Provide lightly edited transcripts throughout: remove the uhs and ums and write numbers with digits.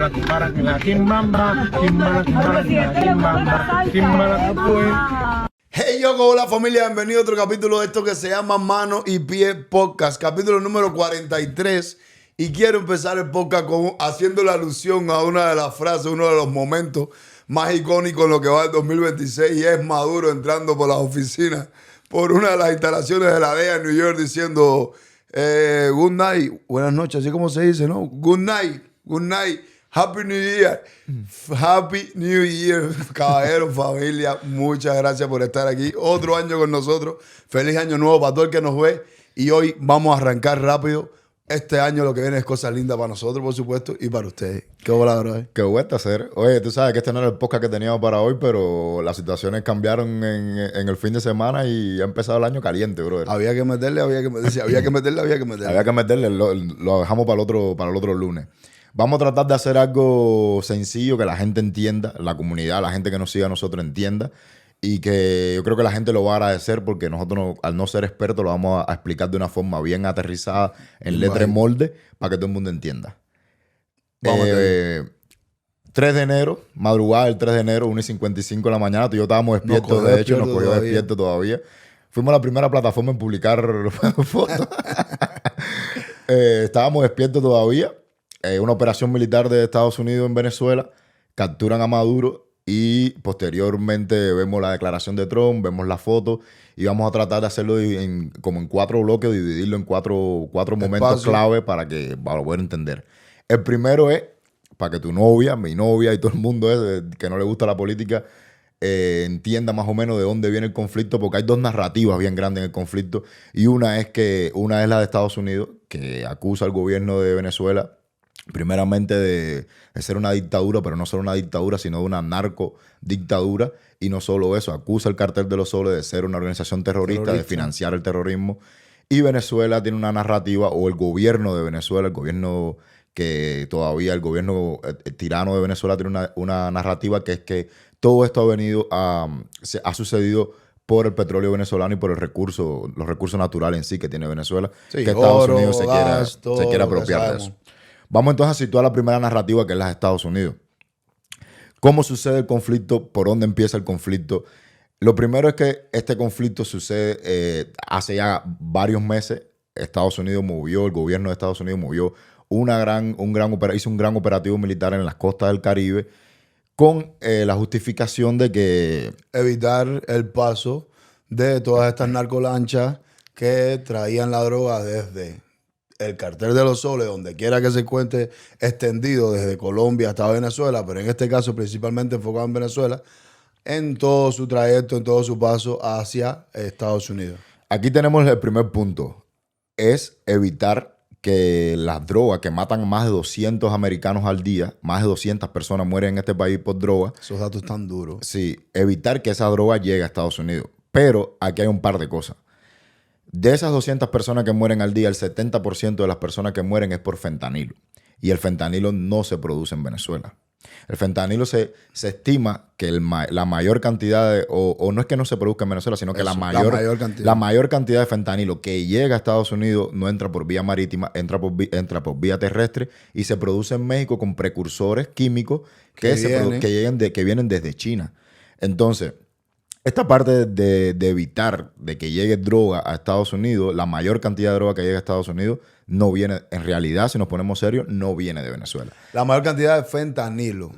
Hey yo, hola familia, bienvenido a otro capítulo de esto que se llama Mano y Pie Podcast, capítulo número 43. Y quiero empezar el podcast haciendo la alusión a una de las frases, uno de los momentos más icónicos en lo que va del 2026, y es Maduro entrando por las oficinas, por una de las instalaciones de la DEA en New York, diciendo good night, buenas noches, así como se dice, ¿no? Good night, Happy New Year. Happy New Year, caballeros, familia. Muchas gracias por estar aquí. Otro año con nosotros. Feliz año nuevo para todo el que nos ve. Y hoy vamos a arrancar rápido. Este año lo que viene es cosas lindas para nosotros, por supuesto, y para ustedes. Qué bola, bro. Qué vuelta hacer. Oye, tú sabes que este no era el podcast que teníamos para hoy, pero las situaciones cambiaron en el fin de semana y ha empezado el año caliente, brother. Había que meterle. Había que meterle. Lo dejamos para el otro lunes. Vamos a tratar de hacer algo sencillo, que la gente entienda, la comunidad, la gente que nos siga a nosotros entienda, y que yo creo que la gente lo va a agradecer porque nosotros, al no ser expertos, lo vamos a explicar de una forma bien aterrizada, en letra y molde, para que todo el mundo entienda. 3 de enero, madrugada del 3 de enero, 1:55 de la mañana, tú y yo estábamos despiertos, de hecho, nos cogió despiertos todavía. Fuimos la primera plataforma en publicar fotos. Estábamos despiertos todavía. Una operación militar de Estados Unidos en Venezuela, capturan a Maduro y posteriormente vemos la declaración de Trump, vemos la foto y vamos a tratar de hacerlo como en 4 bloques, dividirlo en cuatro momentos clave para poder entender. El primero es para que tu novia, mi novia y todo el mundo que no le gusta la política entienda más o menos de dónde viene el conflicto, porque hay 2 narrativas bien grandes en el conflicto, y una es la de Estados Unidos, que acusa al gobierno de Venezuela primeramente de ser una dictadura, pero no solo una dictadura, sino de una narcodictadura. Y no solo eso, acusa al Cartel de los Soles de ser una organización terrorista, de financiar el terrorismo. Y Venezuela tiene una narrativa, o el gobierno de Venezuela, el gobierno tirano de Venezuela tiene una narrativa que es que todo esto ha sucedido por el petróleo venezolano y por los recursos naturales en sí que tiene Venezuela, que Estados Unidos se quiere apropiar de eso. Vamos entonces a situar la primera narrativa, que es la de Estados Unidos. ¿Cómo sucede el conflicto? ¿Por dónde empieza el conflicto? Lo primero es que este conflicto sucede hace ya varios meses. El gobierno de Estados Unidos movió hizo un gran operativo militar en las costas del Caribe con la justificación de que evitar el paso de todas estas narcolanchas que traían la droga desde el Cartel de los Soles, donde quiera que se encuentre extendido desde Colombia hasta Venezuela, pero en este caso principalmente enfocado en Venezuela, en todo su trayecto, en todo su paso hacia Estados Unidos. Aquí tenemos el primer punto, es evitar que las drogas que matan más de 200 americanos al día, más de 200 personas mueren en este país por droga. Esos datos están duros. Sí, evitar que esa droga llegue a Estados Unidos. Pero aquí hay un par de cosas. De esas 200 personas que mueren al día, el 70% de las personas que mueren es por fentanilo. Y el fentanilo no se produce en Venezuela. El fentanilo se estima que la mayor cantidad o no es que no se produzca en Venezuela, sino que la mayor cantidad de fentanilo que llega a Estados Unidos no entra por vía marítima, entra por vía terrestre y se produce en México con precursores químicos que vienen desde China. Entonces, esta parte de evitar de que llegue droga a Estados Unidos, la mayor cantidad de droga que llega a Estados Unidos no viene, en realidad, si nos ponemos serios, no viene de Venezuela. La mayor cantidad de fentanilo.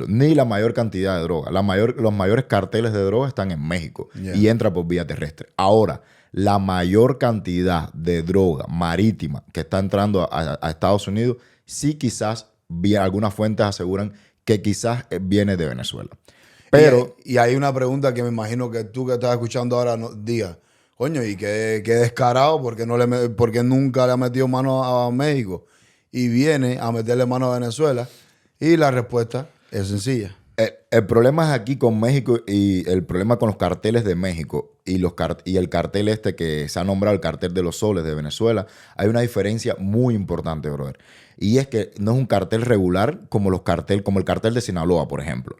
Ni la mayor cantidad de droga. Los mayores carteles de droga están en México y entra por vía terrestre. Ahora, la mayor cantidad de droga marítima que está entrando a Estados Unidos, sí quizás, algunas fuentes aseguran que quizás viene de Venezuela. Pero, y hay una pregunta que me imagino que tú que estás escuchando ahora digas, coño, y qué descarado, porque nunca le ha metido mano a México y viene a meterle mano a Venezuela. Y la respuesta es sencilla. El problema es aquí con México y el problema con los carteles de México y el cartel que se ha nombrado el Cartel de los Soles de Venezuela. Hay una diferencia muy importante, brother. Y es que no es un cartel regular como el cartel de Sinaloa, por ejemplo.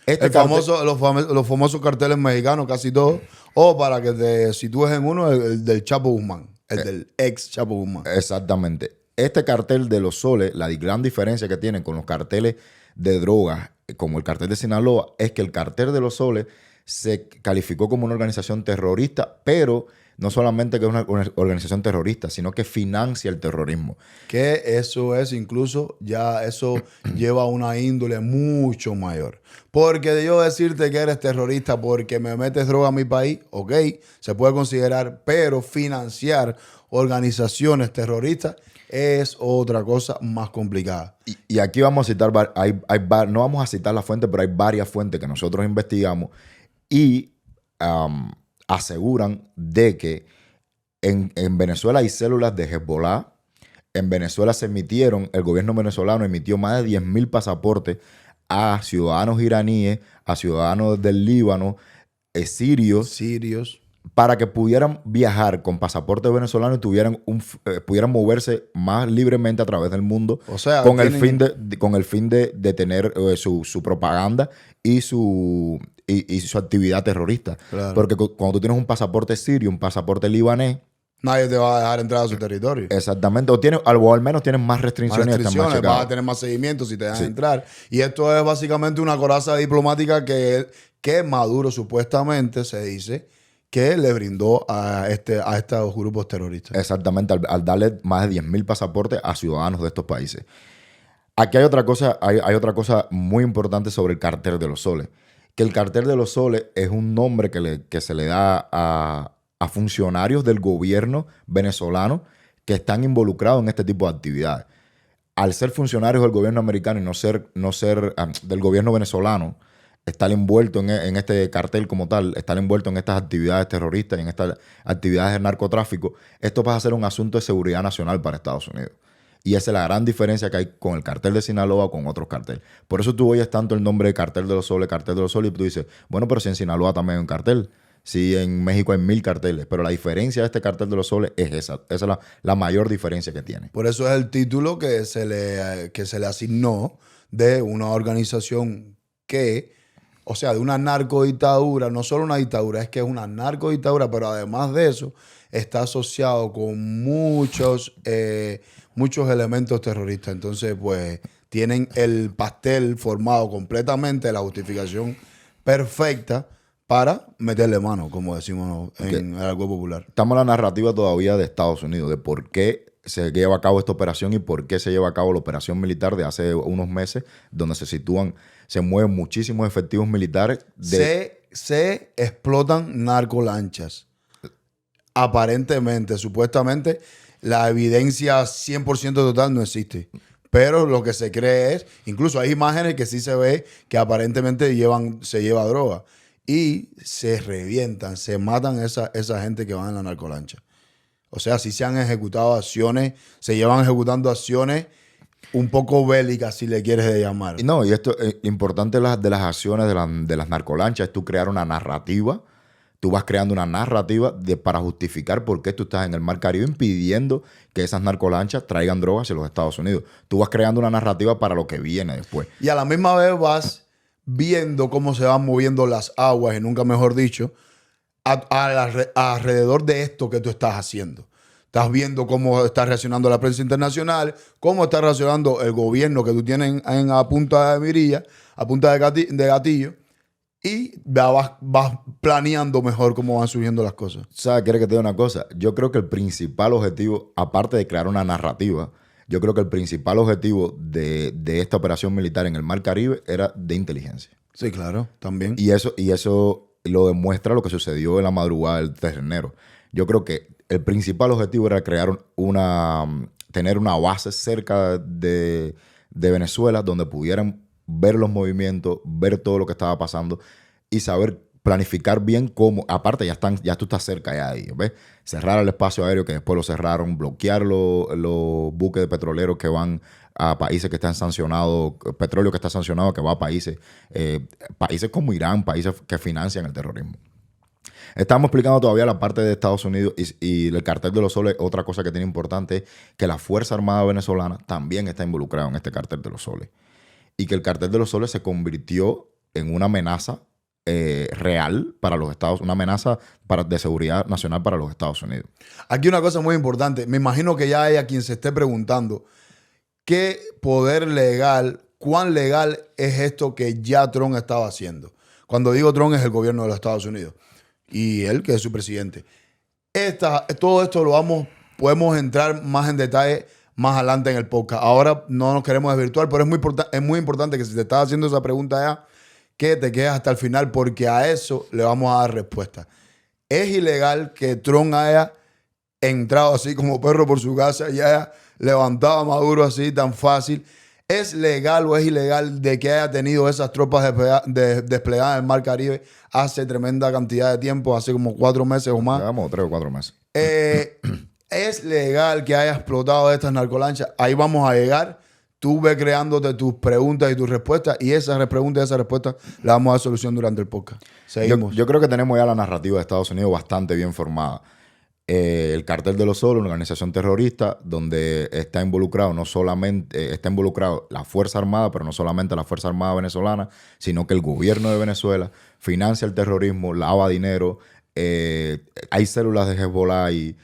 Los famosos carteles mexicanos, casi todos. O para que te sitúes en uno, el del Chapo Guzmán. El del ex Chapo Guzmán. Exactamente. este cartel de los soles, la gran diferencia que tienen con los carteles de drogas, como el cartel de Sinaloa, es que el cartel de los soles se calificó como una organización terrorista, pero no solamente que es una organización terrorista, sino que financia el terrorismo. Que eso es incluso, ya eso lleva a una índole mucho mayor. Porque de yo decirte que eres terrorista porque me metes droga a mi país, ok, se puede considerar, pero financiar organizaciones terroristas es otra cosa más complicada. Y aquí vamos a citar, no vamos a citar la fuente, pero hay varias fuentes que nosotros investigamos y aseguran de que en Venezuela hay células de Hezbollah. En Venezuela el gobierno venezolano emitió más de 10.000 pasaportes a ciudadanos iraníes, a ciudadanos del Líbano, sirios, para que pudieran viajar con pasaporte venezolano y pudieran moverse más libremente a través del mundo, o sea, con el fin de tener su propaganda y su actividad terrorista. Claro. Porque cuando tú tienes un pasaporte sirio, un pasaporte libanés, nadie te va a dejar entrar a su territorio. Exactamente. O al menos tienes más restricciones. Vas a tener más seguimiento si te dejan entrar. Y esto es básicamente una coraza diplomática que Maduro supuestamente se dice que le brindó a estos grupos terroristas. Exactamente, al darle más de 10.000 pasaportes a ciudadanos de estos países. Aquí hay otra cosa muy importante sobre el cartel de los soles. Que el cartel de los soles es un nombre que se le da a funcionarios del gobierno venezolano que están involucrados en este tipo de actividades. Al ser funcionarios del gobierno americano y no ser del gobierno venezolano, estar envuelto en este cartel como tal, estar envuelto en estas actividades terroristas y en estas actividades de narcotráfico, esto pasa a ser un asunto de seguridad nacional para Estados Unidos. Y esa es la gran diferencia que hay con el cartel de Sinaloa o con otros carteles. Por eso tú oyes tanto el nombre de cartel de los soles, y tú dices, bueno, pero si en Sinaloa también hay un cartel. Sí, en México hay 1.000 carteles, pero la diferencia de este cartel de los soles es esa. Esa es la mayor diferencia que tiene. Por eso es el título que se le asignó de una organización de una narcodictadura, no solo una dictadura, es que es una narcodictadura, pero además de eso está asociado con muchos elementos terroristas. Entonces, pues, tienen el pastel formado completamente, la justificación perfecta para meterle mano, como decimos en el algo popular. Estamos en la narrativa todavía de Estados Unidos, de por qué se lleva a cabo esta operación y por qué se lleva a cabo la operación militar de hace unos meses, donde se mueven muchísimos efectivos militares. Se explotan narcolanchas. Aparentemente, supuestamente, la evidencia 100% total no existe. Pero lo que se cree es, incluso hay imágenes que sí se ve que aparentemente se lleva droga. Y se revientan, se matan esa gente que va en la narcolancha. O sea, sí se han ejecutado acciones, se llevan ejecutando acciones un poco bélicas, si le quieres llamar. No, y esto es importante de las acciones de las narcolanchas, es tú crear una narrativa. Tú vas creando una narrativa para justificar por qué tú estás en el Mar Caribe impidiendo que esas narcolanchas traigan drogas hacia los Estados Unidos. Tú vas creando una narrativa para lo que viene después. Y a la misma vez vas viendo cómo se van moviendo las aguas, y nunca mejor dicho, alrededor de esto que tú estás haciendo. Estás viendo cómo está reaccionando la prensa internacional, cómo está reaccionando el gobierno que tú tienes a punta de mirilla, a punta de gatillo, y vas planeando mejor cómo van surgiendo las cosas. ¿Sabes? ¿Quieres que te diga una cosa? Yo creo que el principal objetivo, aparte de crear una narrativa, yo creo que el principal objetivo de esta operación militar en el Mar Caribe era de inteligencia. Sí, claro, también. Y eso lo demuestra lo que sucedió en la madrugada del 3 de enero. Yo creo que el principal objetivo era tener una base cerca de Venezuela donde pudieran ver los movimientos, ver todo lo que estaba pasando y saber planificar bien cómo, aparte ya tú estás cerca ya ahí, ¿ves? Cerrar el espacio aéreo que después lo cerraron, bloquear los buques petroleros que van a países que están sancionados, petróleo que está sancionado que va a países como Irán, países que financian el terrorismo. Estamos explicando todavía la parte de Estados Unidos y el cartel de los soles. Otra cosa que tiene importante es que la Fuerza Armada venezolana también está involucrada en este cartel de los soles. Y que el cartel de los soles se convirtió en una amenaza real para los Estados Unidos, una amenaza de seguridad nacional para los Estados Unidos. Aquí una cosa muy importante. Me imagino que ya hay a quien se esté preguntando qué poder legal, cuán legal es esto que ya Trump estaba haciendo. Cuando digo Trump es el gobierno de los Estados Unidos y él que es su presidente. Todo esto podemos entrar más en detalle más adelante en el podcast. Ahora no nos queremos desvirtuar, pero es muy importante que si te estás haciendo esa pregunta ya, que te quedes hasta el final porque a eso le vamos a dar respuesta. Es ilegal que Trump haya entrado así como perro por su casa y haya levantado a Maduro así tan fácil. ¿Es legal o es ilegal de que haya tenido esas tropas desplegadas en el Mar Caribe hace tremenda cantidad de tiempo, hace como 4 meses o más? Llevamos 3 o 4 meses. ¿Es legal que haya explotado estas narcolanchas? Ahí vamos a llegar. Tú ve creándote tus preguntas y tus respuestas y esas preguntas y esas respuestas las vamos a dar solución durante el podcast. Seguimos. Yo creo que tenemos ya la narrativa de Estados Unidos bastante bien formada. El Cartel de los Solos, una organización terrorista donde está involucrado no solamente está involucrado la Fuerza Armada, pero no solamente la Fuerza Armada venezolana, sino que el gobierno de Venezuela financia el terrorismo, lava dinero, hay células de Hezbollah y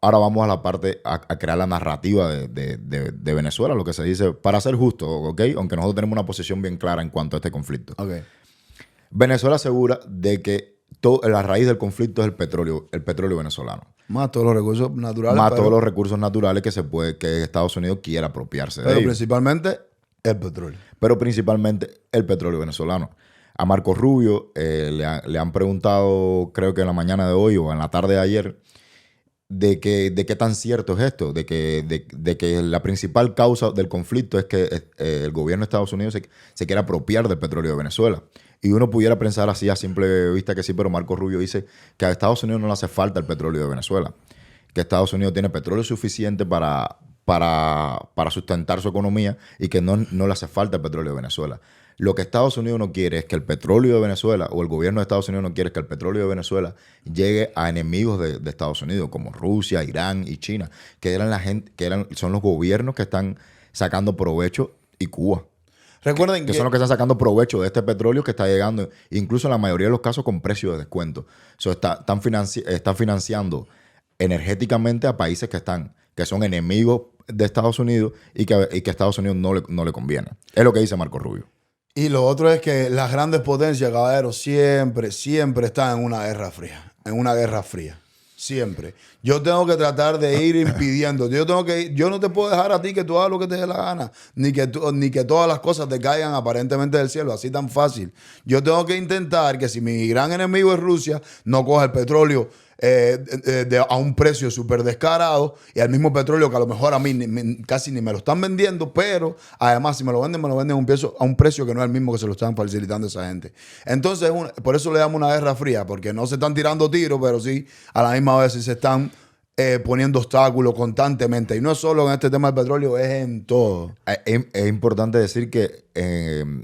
ahora vamos a la parte a crear la narrativa de Venezuela, lo que se dice, para ser justo, ¿ok? Aunque nosotros tenemos una posición bien clara en cuanto a este conflicto. Okay. Venezuela asegura de que la raíz del conflicto es el petróleo venezolano. Más todos los recursos naturales. Más todos los recursos naturales que Estados Unidos quiera apropiarse de ellos. Pero principalmente el petróleo. Pero principalmente el petróleo venezolano. A Marco Rubio le han preguntado, creo que en la mañana de hoy o en la tarde de ayer, de qué tan cierto es esto, de que la principal causa del conflicto es que el gobierno de Estados Unidos se quiere apropiar del petróleo de Venezuela. Y uno pudiera pensar así a simple vista que sí, pero Marco Rubio dice que a Estados Unidos no le hace falta el petróleo de Venezuela, que Estados Unidos tiene petróleo suficiente para sustentar su economía y que no le hace falta el petróleo de Venezuela. Lo que Estados Unidos no quiere es que el petróleo de Venezuela, o el gobierno de Estados Unidos no quiere que el petróleo de Venezuela llegue a enemigos de Estados Unidos, como Rusia, Irán y China, son los gobiernos que están sacando provecho, y Cuba. Recuerden que son los que están sacando provecho de este petróleo que está llegando, incluso en la mayoría de los casos con precio de descuento. Están financiando energéticamente a países que son enemigos de Estados Unidos y que a Estados Unidos no le conviene. Es lo que dice Marco Rubio. Y lo otro es que las grandes potencias, caballeros, siempre están en una guerra fría. En una guerra fría. Siempre. Yo tengo que tratar de ir impidiendo. Yo no te puedo dejar a ti que tú hagas lo que te dé la gana. Ni que todas las cosas te caigan aparentemente del cielo. Así tan fácil. Yo tengo que intentar que si mi gran enemigo es Rusia, no coja el petróleo a un precio súper descarado y al mismo petróleo que a lo mejor a mí casi ni me lo están vendiendo, pero además si me lo venden a un precio que no es el mismo que se lo están facilitando a esa gente. Entonces por eso le damos una guerra fría, porque no se están tirando tiros, pero sí a la misma vez se están poniendo obstáculos constantemente, y no solo en este tema del petróleo, es en todo. Es importante decir que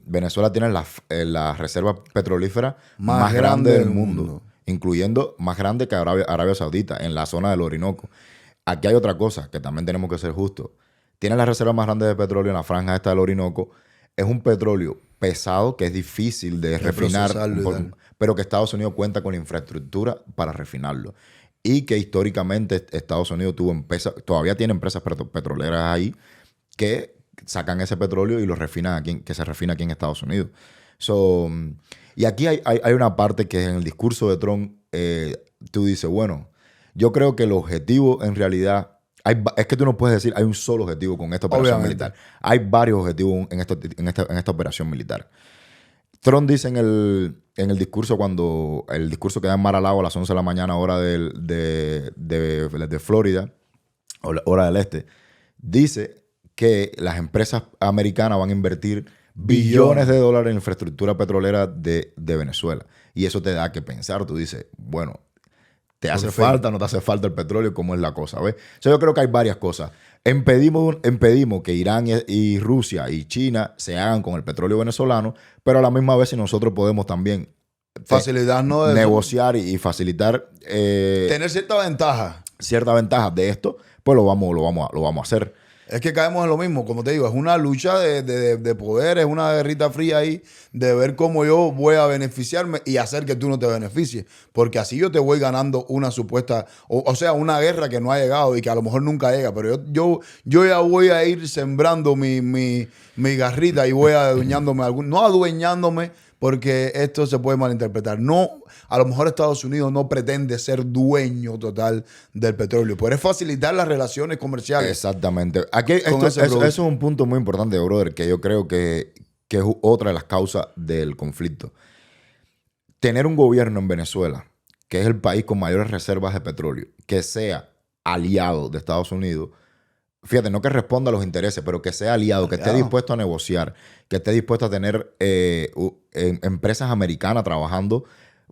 Venezuela tiene la reserva petrolífera más grande del mundo, incluyendo más grande que Arabia Saudita, en la zona del Orinoco. Aquí hay otra cosa que también tenemos que ser justos. Tiene la reserva más grande de petróleo en la franja esta del Orinoco. Es un petróleo pesado que es difícil de refinar, pero que Estados Unidos cuenta con la infraestructura para refinarlo. Y que históricamente Estados Unidos todavía tiene empresas petroleras ahí que sacan ese petróleo y lo refinan aquí, que se refina aquí en Estados Unidos. Y aquí hay una parte que en el discurso de Trump tú dices, bueno, yo creo que el objetivo en realidad, es que tú no puedes decir hay un solo objetivo con esta operación militar. Hay varios objetivos en esta operación militar. Trump dice en el discurso, cuando el discurso que da en Mar-a-Lago a las 11 de la mañana, hora de Florida, hora del este, dice que las empresas americanas van a invertir billones de dólares en infraestructura petrolera de Venezuela. Y eso te da que pensar. Tú dices, bueno, ¿te hace falta o no te hace falta el petróleo? ¿Cómo es la cosa? ¿Ves? Yo creo que hay varias cosas. Impedimos que Irán y Rusia y China se hagan con el petróleo venezolano, pero a la misma vez si nosotros podemos también facilitarnos negociar y facilitar tener cierta ventaja de esto, pues lo vamos a hacer. Es que caemos en lo mismo, como te digo, es una lucha de poder, es una guerrita fría ahí de ver cómo yo voy a beneficiarme y hacer que tú no te beneficies. Porque así yo te voy ganando una supuesta, o sea, una guerra que no ha llegado y que a lo mejor nunca llega. Pero yo ya voy a ir sembrando mi garrita y voy adueñándome, no adueñándome, porque esto se puede malinterpretar. No, a lo mejor Estados Unidos no pretende ser dueño total del petróleo, pero es facilitar las relaciones comerciales. Exactamente. Aquí eso es un punto muy importante, brother, que yo creo que es otra de las causas del conflicto. Tener un gobierno en Venezuela, que es el país con mayores reservas de petróleo, que sea aliado de Estados Unidos, fíjate, no que responda a los intereses, pero que sea aliado, que esté dispuesto a negociar, que esté dispuesto a tener empresas americanas trabajando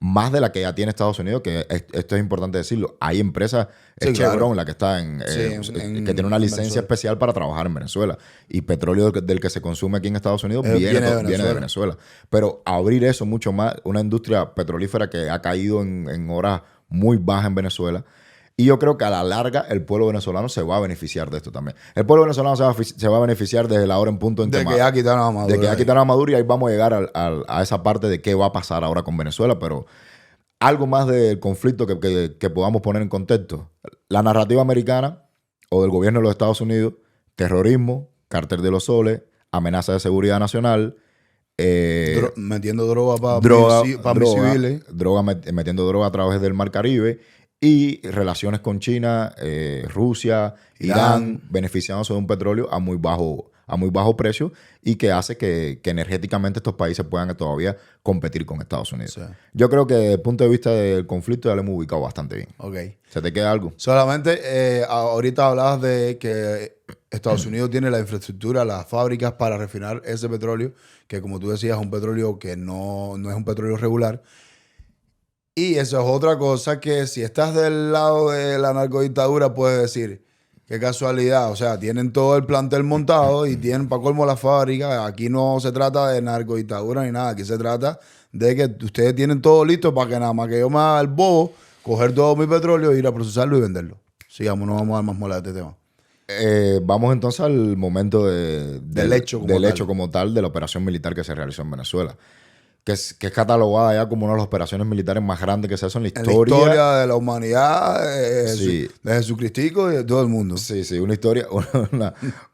más de la que ya tiene Estados Unidos, que esto es importante decirlo. Hay empresas, Sí, Chevron, claro. la que está que tiene una licencia Venezuela. especial para trabajar en Venezuela. Y petróleo del que se consume aquí en Estados Unidos viene de Venezuela. Pero abrir eso mucho más, una industria petrolífera que ha caído en horas muy bajas en Venezuela. Y yo creo que a la larga el pueblo venezolano se va a beneficiar de esto también. El pueblo venezolano se va a beneficiar desde la hora en punto en De que ya quitaron a Maduro. de que ya quitaron a Maduro, y ahí vamos a llegar a esa parte de qué va a pasar ahora con Venezuela. Pero algo más del conflicto que podamos poner en contexto. La narrativa americana o del gobierno de los Estados Unidos: terrorismo, cártel de los soles, amenaza de seguridad nacional, metiendo droga para mis civiles. metiendo droga a través del Mar Caribe, y relaciones con China, Rusia, Irán, beneficiándose de un petróleo a muy bajo precio, y que hace que energéticamente estos países puedan todavía competir con Estados Unidos. Sí. Yo creo que desde el punto de vista del conflicto ya lo hemos ubicado bastante bien. Ok. ¿Se te queda algo? Solamente ahorita hablabas de que Estados Unidos tiene la infraestructura, las fábricas para refinar ese petróleo, que como tú decías es un petróleo que no es un petróleo regular. Y eso es otra cosa que si estás del lado de la narcodictadura puedes decir, qué casualidad, o sea, tienen todo el plantel montado y tienen para colmo la fábrica. Aquí no se trata de narcodictadura ni nada, aquí se trata de que ustedes tienen todo listo para que nada más que yo me haga el bobo, coger todo mi petróleo, ir a procesarlo y venderlo. Sigamos, no vamos a dar más mola de este tema. Vamos entonces al momento Del hecho como tal de la operación militar que se realizó en Venezuela, que es catalogada ya como una de las operaciones militares más grandes que se hacen en la historia. En la historia de la humanidad, Sí. de Jesucristico y de todo el mundo. Sí, una historia,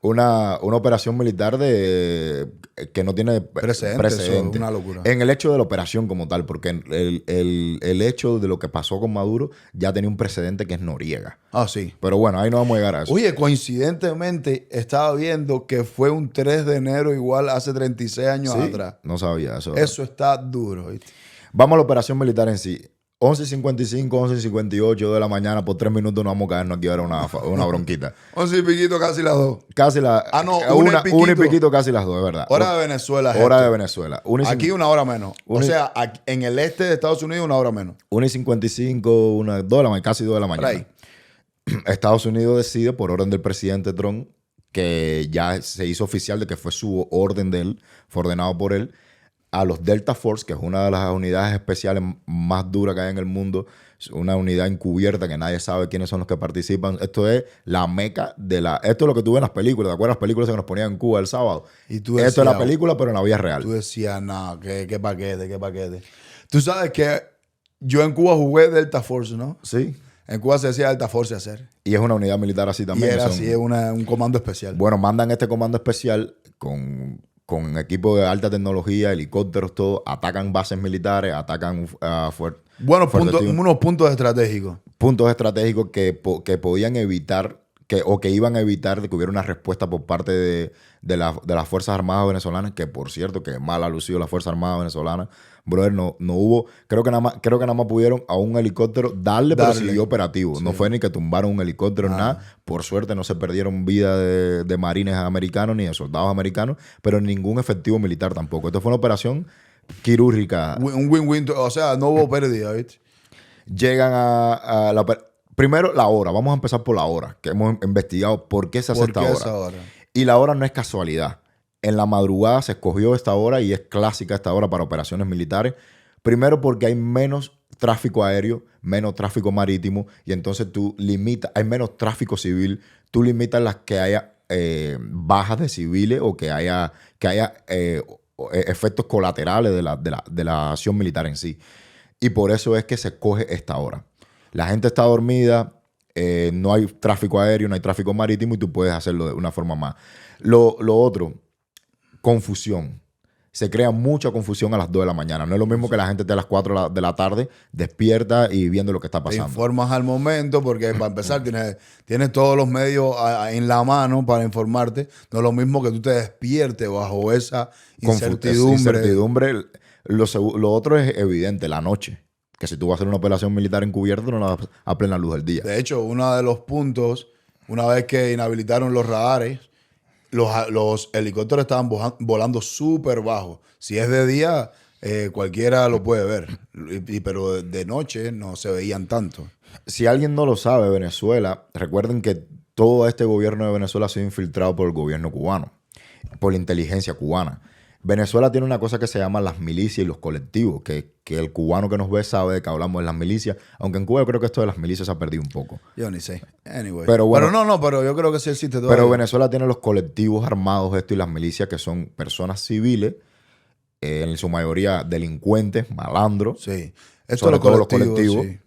una operación militar que no tiene Precedente, eso es una locura. en el hecho de la operación como tal, porque el hecho de lo que pasó con Maduro ya tenía un precedente, que es Noriega. Ah, sí. Pero bueno, ahí no vamos a llegar a eso. Oye, coincidentemente estaba viendo que fue un 3 de enero igual hace 36 años Sí, atrás. no sabía eso. Eso está duro, ¿viste? Vamos a la operación militar en sí. 11:55, 11:58 de la mañana, por 3 minutos nos vamos a caernos aquí a ver una bronquita. 11 y piquito, casi las 2. Casi no, una una y piquito, casi las 2, es verdad. Hora de Venezuela. Hora gente. de Venezuela. Aquí una hora menos. O una y- sea, en el este de Estados Unidos una hora menos. 1:55, 2 de la mañana, casi 2 de la Por mañana. ahí. Estados Unidos decide, por orden del presidente Trump, que ya se hizo oficial de que fue su orden de él, fue ordenado por él, a los Delta Force, que es una de las unidades especiales más duras que hay en el mundo, una unidad encubierta que nadie sabe quiénes son los que participan. Esto es la meca esto es lo que tú ves en las películas. ¿Te acuerdas las películas que nos ponían en Cuba el sábado? Y tú Esto es la decías, película, pero en la vida real. Tú decías, no, qué paquete. Tú sabes que yo en Cuba jugué Delta Force, ¿no? Sí. En Cuba se decía Delta Force hacer. Y es una unidad militar así Y también. era que son- así, es un comando especial. Bueno, mandan este comando especial con equipo de alta tecnología, helicópteros, todo. Atacan bases militares, atacan Bueno, fuertes unos puntos estratégicos. puntos estratégicos que podían evitar que iban a evitar de que hubiera una respuesta por parte de las Fuerzas Armadas venezolanas, que por cierto, que mal ha lucido las Fuerzas Armadas venezolanas. Brother, no hubo, creo que nada más pudieron a un helicóptero darle. Pero siguió operativo. Sí. No fue ni que tumbaron un helicóptero, nada. Por suerte no se perdieron vida de marines americanos ni de soldados americanos, pero ningún efectivo militar tampoco. Esto fue una operación quirúrgica. Un win-win, o sea, no hubo pérdida, ¿viste? Llegan a la... Primero, la hora. Vamos a empezar por la hora, que hemos investigado por qué se hace esta hora. Y la hora no es casualidad. En la madrugada se escogió esta hora y es clásica esta hora para operaciones militares. Primero porque hay menos tráfico aéreo, menos tráfico marítimo, y entonces tú limitas, hay menos tráfico civil, tú limitas las que haya bajas de civiles o que haya efectos colaterales de la acción militar en sí. Y por eso es que se escoge esta hora. La gente está dormida, no hay tráfico aéreo, no hay tráfico marítimo y tú puedes hacerlo de una forma más. Lo otro, confusión. Se crea mucha confusión a las 2 de la mañana. No es lo mismo que la gente esté a las 4 de la tarde despierta y viendo lo que está Te pasando. informas al momento porque para empezar tienes todos los medios en la mano para informarte. No es lo mismo que tú te despiertes bajo esa incertidumbre. Lo otro es evidente, la noche. Que si tú vas a hacer una operación militar encubierta, no la vas a plena luz del día. De hecho, uno de los puntos, una vez que inhabilitaron los radares, los helicópteros estaban volando súper bajo. Si es de día, cualquiera lo puede ver. Pero de noche no se veían tanto. Si alguien no lo sabe, Venezuela, recuerden que todo este gobierno de Venezuela ha sido infiltrado por el gobierno cubano, por la inteligencia cubana. Venezuela tiene una cosa que se llama las milicias y los colectivos, que el cubano que nos ve sabe de que hablamos de las milicias, aunque en Cuba yo creo que esto de las milicias se ha perdido un poco. Yo ni sé. Anyway. Pero bueno, pero yo creo que sí existe todavía. Pero Venezuela tiene los colectivos armados y las milicias que son personas civiles, en su mayoría delincuentes, malandros. Sí. Sobre todo los colectivos, sí.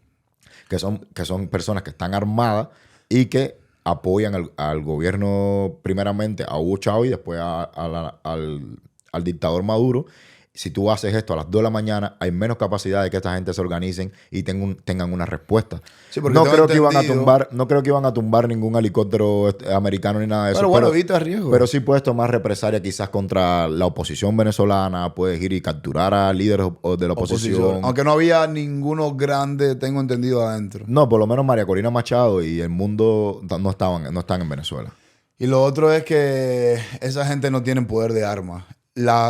que son personas que están armadas y que apoyan al gobierno primeramente a Hugo Chávez y después al dictador Maduro. Si tú haces esto a las 2 de la mañana, hay menos capacidad de que esta gente se organicen y tengan una respuesta. Sí, no creo que iban a tumbar ningún helicóptero americano ni nada de eso. Pero bueno, evita riesgo. Pero sí puedes tomar represalia quizás contra la oposición venezolana, puedes ir y capturar a líderes de la oposición. Aunque no había ninguno grande, tengo entendido, adentro. No, por lo menos María Corina Machado y el mundo no están en Venezuela. Y lo otro es que esa gente no tiene poder de armas.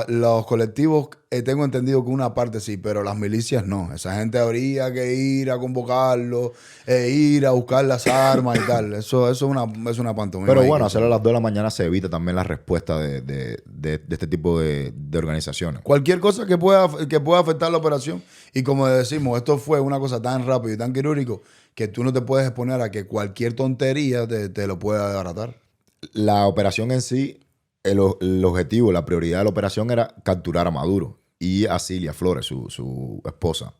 Los colectivos, tengo entendido que una parte sí, pero las milicias no. Esa gente habría que ir a convocarlo, ir a buscar las armas y tal. Eso es una pantomima. Pero bueno, hacerlo a las 2 de la mañana se evita también la respuesta de este tipo de organizaciones. Cualquier cosa que pueda afectar la operación. Y como decimos, esto fue una cosa tan rápido y tan quirúrgico que tú no te puedes exponer a que cualquier tontería te lo pueda desbaratar. La operación en sí... El objetivo, la prioridad de la operación era capturar a Maduro y a Cilia Flores, su esposa.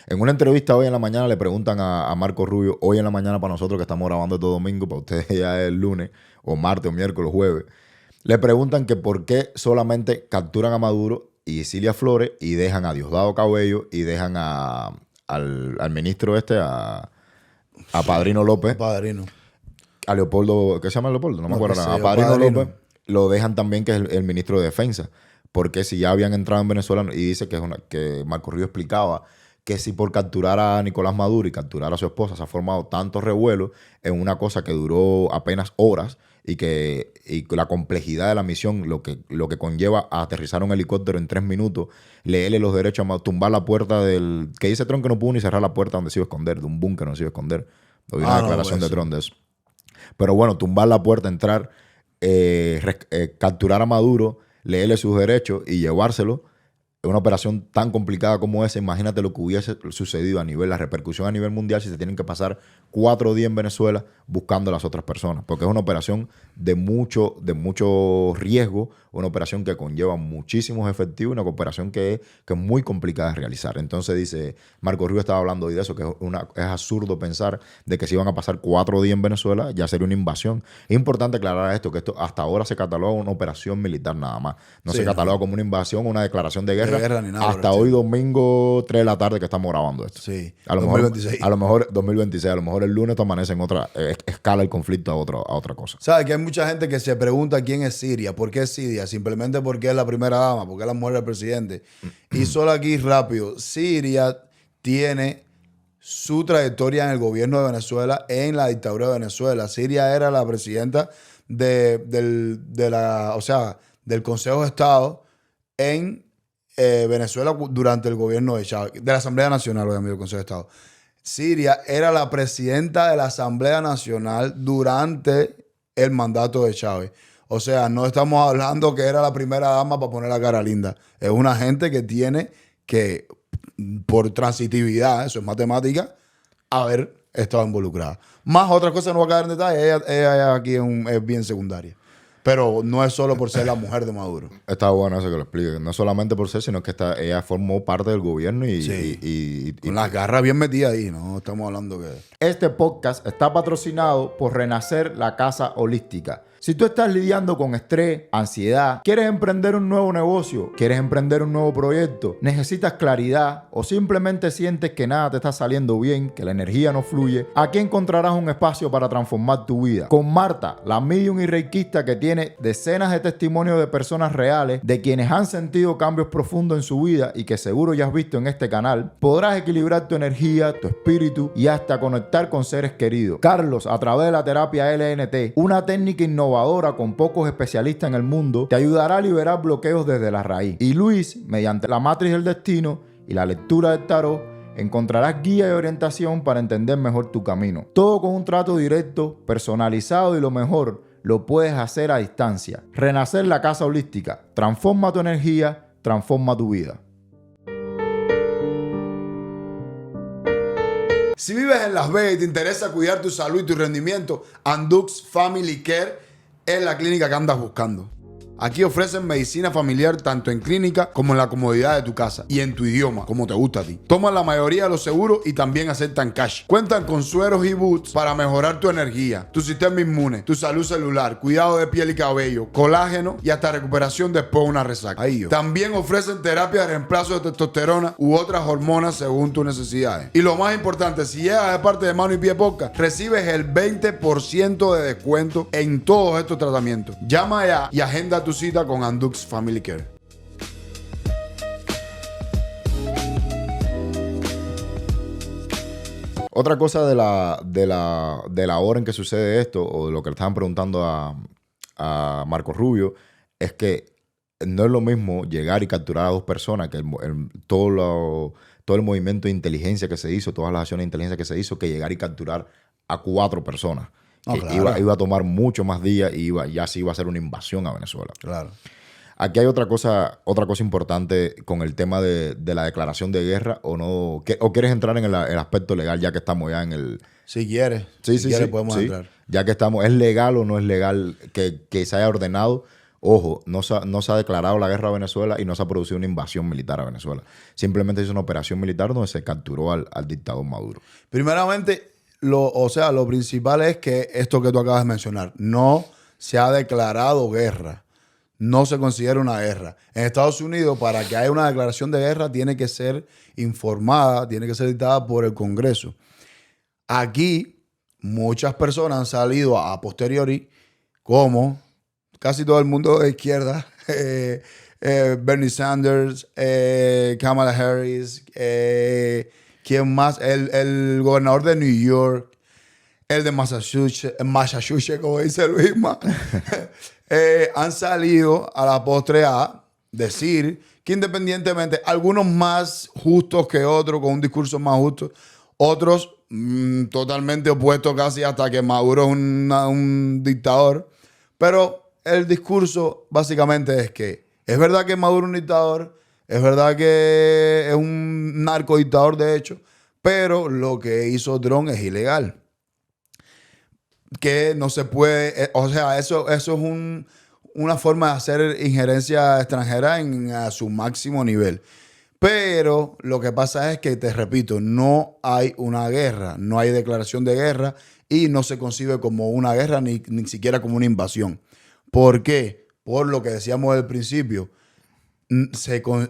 En una entrevista hoy en la mañana le preguntan a Marco Rubio, hoy en la mañana para nosotros que estamos grabando todo domingo, para ustedes ya es el lunes, o martes, o miércoles, o jueves, le preguntan que por qué solamente capturan a Maduro y Cilia Flores y dejan a Diosdado Cabello y dejan al ministro a Padrino López. Padrino. A Leopoldo, ¿qué se llama Leopoldo? No me acuerdo nada. A Padrino López. Lo dejan también, que es el ministro de Defensa. Porque si ya habían entrado en Venezuela, y dice que Marco Rubio explicaba que si por capturar a Nicolás Maduro y capturar a su esposa se ha formado tanto revuelo en una cosa que duró apenas horas y la complejidad de la misión, lo que conlleva a aterrizar un helicóptero en 3 minutos, leerle los derechos a tumbar la puerta del... Que dice Trump que no pudo ni cerrar la puerta donde se iba a esconder, de un búnker donde se iba a esconder. Hoy una declaración de Trump de eso. Pero bueno, tumbar la puerta, entrar... capturar a Maduro, leerle sus derechos y llevárselo. Una operación tan complicada como esa, imagínate lo que hubiese sucedido la repercusión a nivel mundial si se tienen que pasar 4 días en Venezuela buscando a las otras personas, porque es una operación de mucho riesgo, una operación que conlleva muchísimos efectivos, una operación que es muy complicada de realizar. Entonces dice, Marco Rubio estaba hablando hoy de eso, que es absurdo pensar de que si iban a pasar 4 días en Venezuela, ya sería una invasión. Es importante aclarar esto, que esto hasta ahora se cataloga una operación militar nada más. No se cataloga como una invasión o una declaración de guerra ni nada, hasta hoy domingo 3 de la tarde que estamos grabando esto. Sí, a lo 2026. Mejor, a lo mejor 2026, a lo mejor el lunes te amanece en otra, escala el conflicto a otra cosa. ¿Sabes? Que hay mucha gente que se pregunta quién es Siria, por qué es Siria, simplemente porque es la primera dama, porque es la mujer del presidente. Y solo aquí rápido, Siria tiene su trayectoria en el gobierno de Venezuela, en la dictadura de Venezuela. Siria era la presidenta del Consejo de Estado en Venezuela durante el gobierno de Chávez, de la Asamblea Nacional, obviamente, el Consejo de Estado. Siria era la presidenta de la Asamblea Nacional durante el mandato de Chávez. O sea, no estamos hablando que era la primera dama para poner la cara linda. Es una gente que tiene que, por transitividad, eso es matemática, haber estado involucrada. Más otras cosas no voy a caer en detalle. Ella aquí es bien secundaria. Pero no es solo por ser la mujer de Maduro. Está bueno eso que lo explique. No solamente por ser, sino que ella formó parte del gobierno y Con las garras bien metidas ahí, ¿no? Estamos hablando que... Este podcast está patrocinado por Renacer, la Casa Holística. Si tú estás lidiando con estrés, ansiedad, quieres emprender un nuevo negocio, quieres emprender un nuevo proyecto, necesitas claridad o simplemente sientes que nada te está saliendo bien, que la energía no fluye, aquí encontrarás un espacio para transformar tu vida. Con Marta, la medium y reikista que tiene decenas de testimonios de personas reales, de quienes han sentido cambios profundos en su vida y que seguro ya has visto en este canal, podrás equilibrar tu energía, tu espíritu y hasta conectar con seres queridos. Carlos, a través de la terapia LNT, una técnica innovadora con pocos especialistas en el mundo, te ayudará a liberar bloqueos desde la raíz. Y Luis, mediante la matriz del destino y la lectura del tarot, encontrarás guía y orientación para entender mejor tu camino. Todo con un trato directo, personalizado y lo mejor, lo puedes hacer a distancia. Renacer, la Casa Holística. Transforma tu energía, transforma tu vida. Si vives en Las Vegas y te interesa cuidar tu salud y tu rendimiento, Andux Family Care es la clínica que andas buscando. Aquí ofrecen medicina familiar tanto en clínica como en la comodidad de tu casa y en tu idioma, como te gusta a ti. Toman la mayoría de los seguros y también aceptan cash. Cuentan con sueros y boots para mejorar tu energía, tu sistema inmune, tu salud celular, cuidado de piel y cabello, colágeno y hasta recuperación después de una resaca. Ahí yo. También ofrecen terapia de reemplazo de testosterona u otras hormonas según tus necesidades. Y lo más importante, si llegas de parte de Mano y Pie Podcast, recibes el 20% de descuento en todos estos tratamientos. Llama ya y agenda tu cita con Andux Family Care. Otra cosa de la hora en que sucede esto, o de lo que le estaban preguntando a Marco Rubio, es que no es lo mismo llegar y capturar a dos personas, que todo el movimiento de inteligencia que se hizo, todas las acciones de inteligencia que se hizo, que llegar y capturar a 4 personas. Oh, que claro. iba a tomar mucho más días y ya se iba a hacer una invasión a Venezuela. Claro. Aquí hay otra cosa importante con el tema de la declaración de guerra, o no, o quieres entrar en el aspecto legal ya que estamos ya en el... Si quieres, Sí, podemos entrar. Ya que estamos, ¿es legal o no es legal que se haya ordenado? Ojo, no se ha declarado la guerra a Venezuela y no se ha producido una invasión militar a Venezuela. Simplemente hizo una operación militar donde se capturó al dictador Maduro. Primeramente, lo principal es que esto que tú acabas de mencionar, no se ha declarado guerra. No se considera una guerra. En Estados Unidos, para que haya una declaración de guerra, tiene que ser informada, tiene que ser dictada por el Congreso. Aquí, muchas personas han salido a posteriori, como casi todo el mundo de izquierda, Bernie Sanders, Kamala Harris, ¿quién más? El gobernador de New York, el de Massachusetts, como dice Luisma, han salido a la postre a decir que independientemente, algunos más justos que otros, con un discurso más justo, otros totalmente opuestos casi hasta que Maduro es un dictador, pero el discurso básicamente es que es verdad que Maduro es un dictador, es verdad que es un narcodictador de hecho, pero lo que hizo Trump es ilegal. Que no se puede, o sea, eso es una forma de hacer injerencia extranjera a su máximo nivel. Pero lo que pasa es que, te repito, no hay una guerra, no hay declaración de guerra y no se concibe como una guerra ni siquiera como una invasión. ¿Por qué? Por lo que decíamos al principio.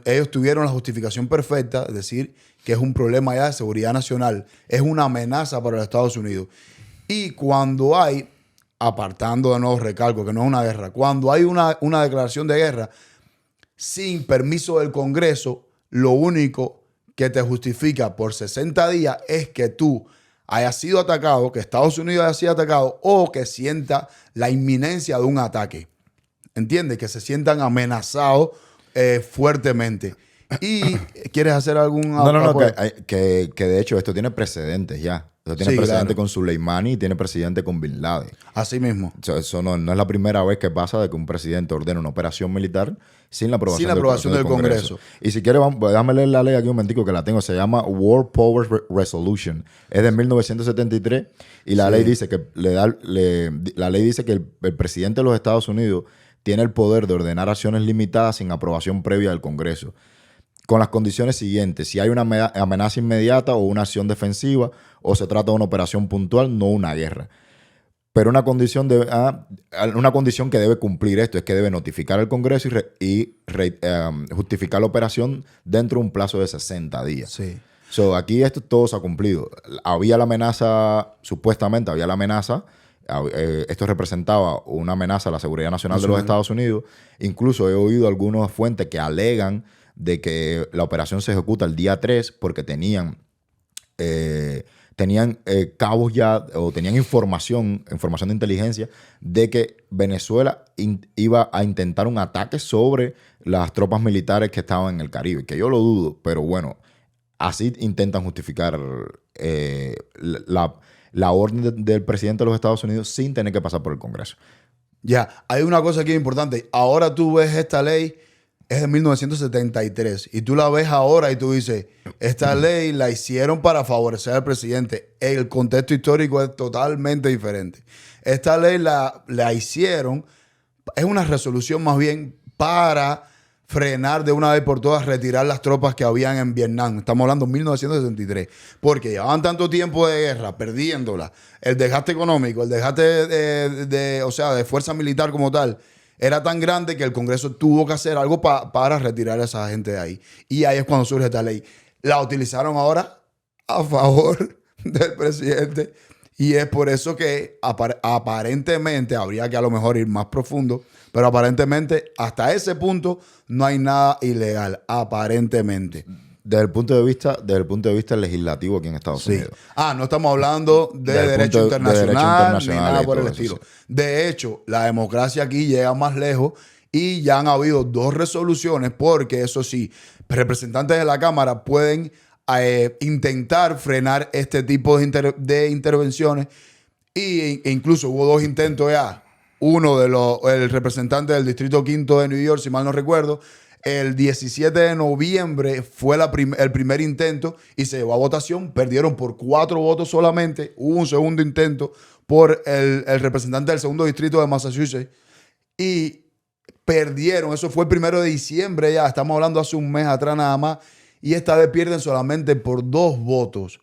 Ellos tuvieron la justificación perfecta de decir que es un problema ya de seguridad nacional, es una amenaza para los Estados Unidos. Y cuando hay, apartando de nuevo recalco que no es una guerra, cuando hay una declaración de guerra sin permiso del Congreso, lo único que te justifica por 60 días es que tú hayas sido atacado, que Estados Unidos haya sido atacado o que sienta la inminencia de un ataque. ¿Entiendes? Que se sientan amenazados fuertemente. ¿Y quieres hacer algún... No, que de hecho esto tiene precedentes ya. Entonces tiene Sí, presidente claro. con Soleimani y tiene presidente con Bin Laden. Así mismo. O sea, eso no es la primera vez que pasa de que un presidente ordena una operación militar sin la Sin aprobación, la aprobación del Congreso. Y si quieres, déjame leer la ley aquí un momentico que la tengo. Se llama War Powers Resolution. Es de 1973 y la Sí. ley dice que la ley dice que el presidente de los Estados Unidos tiene el poder de ordenar acciones limitadas sin aprobación previa del Congreso, con las condiciones siguientes: si hay una amenaza inmediata o una acción defensiva, o se trata de una operación puntual, no una guerra. Pero una condición que debe cumplir esto es que debe notificar al Congreso justificar la operación dentro de un plazo de 60 días. Sí. So, aquí esto todo se ha cumplido. Había la amenaza, supuestamente había la amenaza. Esto representaba una amenaza a la seguridad nacional de los Estados Unidos. Incluso he oído algunas fuentes que alegan de que la operación se ejecuta el día 3 porque tenían cabos ya, o tenían información de inteligencia de que Venezuela iba a intentar un ataque sobre las tropas militares que estaban en el Caribe, que yo lo dudo, pero bueno, así intentan justificar la orden del presidente de los Estados Unidos sin tener que pasar por el Congreso. Ya, hay una cosa aquí importante. Ahora tú ves esta ley, es de 1973, y tú la ves ahora y tú dices, esta ley la hicieron para favorecer al presidente. El contexto histórico es totalmente diferente. Esta ley la hicieron, es una resolución más bien para frenar de una vez por todas, retirar las tropas que habían en Vietnam. Estamos hablando de 1963. Porque llevaban tanto tiempo de guerra, perdiéndola. El desgaste económico, el desgaste de fuerza militar como tal, era tan grande que el Congreso tuvo que hacer algo para retirar a esa gente de ahí. Y ahí es cuando surge esta ley. La utilizaron ahora a favor del presidente. Y es por eso que aparentemente, habría que a lo mejor ir más profundo, pero aparentemente hasta ese punto no hay nada ilegal, aparentemente. Desde el punto de vista legislativo aquí en Estados Sí. Unidos. No estamos hablando de Del derecho punto de derecho internacional ni internacional nada y por el todo eso, estilo. sí. De hecho, la democracia aquí llega más lejos y ya han habido 2 resoluciones porque, eso sí, representantes de la Cámara pueden intentar frenar este tipo de intervenciones e incluso hubo 2 intentos ya. Uno el representante del Distrito Quinto de New York, si mal no recuerdo, el 17 de noviembre fue el primer intento y se llevó a votación. Perdieron por 4 votos solamente. Hubo un segundo intento por el representante del segundo distrito de Massachusetts y perdieron. Eso fue el 1 de diciembre ya. Estamos hablando hace un mes atrás nada más. Y esta vez pierden solamente por 2 votos.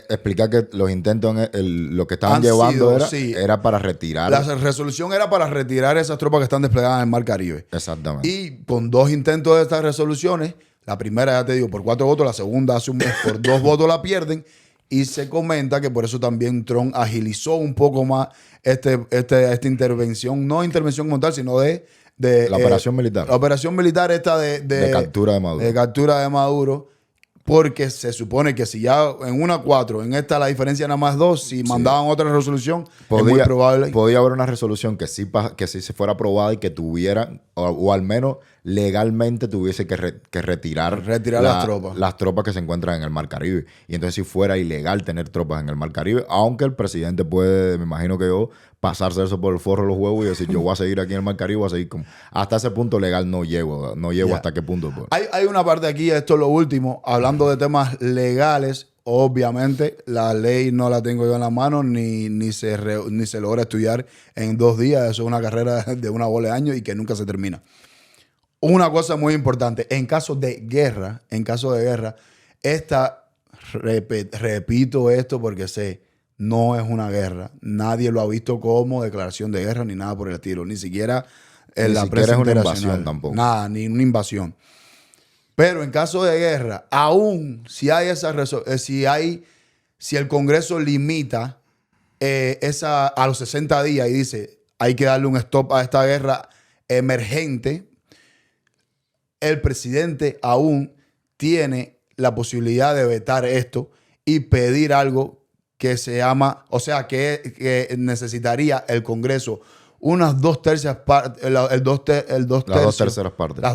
Explicar que los intentos, lo que estaban Han llevando sido, era para retirar. La resolución era para retirar esas tropas que están desplegadas en el Mar Caribe. Exactamente. Y con 2 intentos de estas resoluciones, la primera, ya te digo, por 4 votos, la segunda hace un mes por 2 votos la pierden. Y se comenta que por eso también Trump agilizó un poco más esta intervención, no intervención como tal, sino de la operación militar. La operación militar esta de captura de Maduro. De captura de Maduro. Porque se supone que si ya en una 4, en esta la diferencia nada más 2, si mandaban otra resolución, es muy probable. Podía haber una resolución que sí se fuera aprobada y que tuviera, o al menos legalmente tuviese que retirar las tropas que se encuentran en el Mar Caribe. Y entonces si fuera ilegal tener tropas en el Mar Caribe, aunque el presidente puede, me imagino que pasarse eso por el forro de los huevos y decir, yo voy a seguir aquí en el Mar Caribe, voy a seguir hasta ese punto legal no llego hasta qué punto. Pues. Hay una parte aquí, esto es lo último, hablando de temas legales. Obviamente la ley no la tengo yo en la mano ni se logra estudiar en 2 días. Eso es una carrera de una bola de años y que nunca se termina. Una cosa muy importante, en caso de guerra, repito esto porque no es una guerra. Nadie lo ha visto como declaración de guerra ni nada por el estilo. Ni siquiera en la prensa es una internacional. invasión tampoco. Nada, ni una invasión. Pero en caso de guerra, aún si hay si el Congreso limita a los 60 días y dice hay que darle un stop a esta guerra emergente, el presidente aún tiene la posibilidad de vetar esto y pedir algo que se llama, o sea, que necesitaría el Congreso unas 2/3 partes, las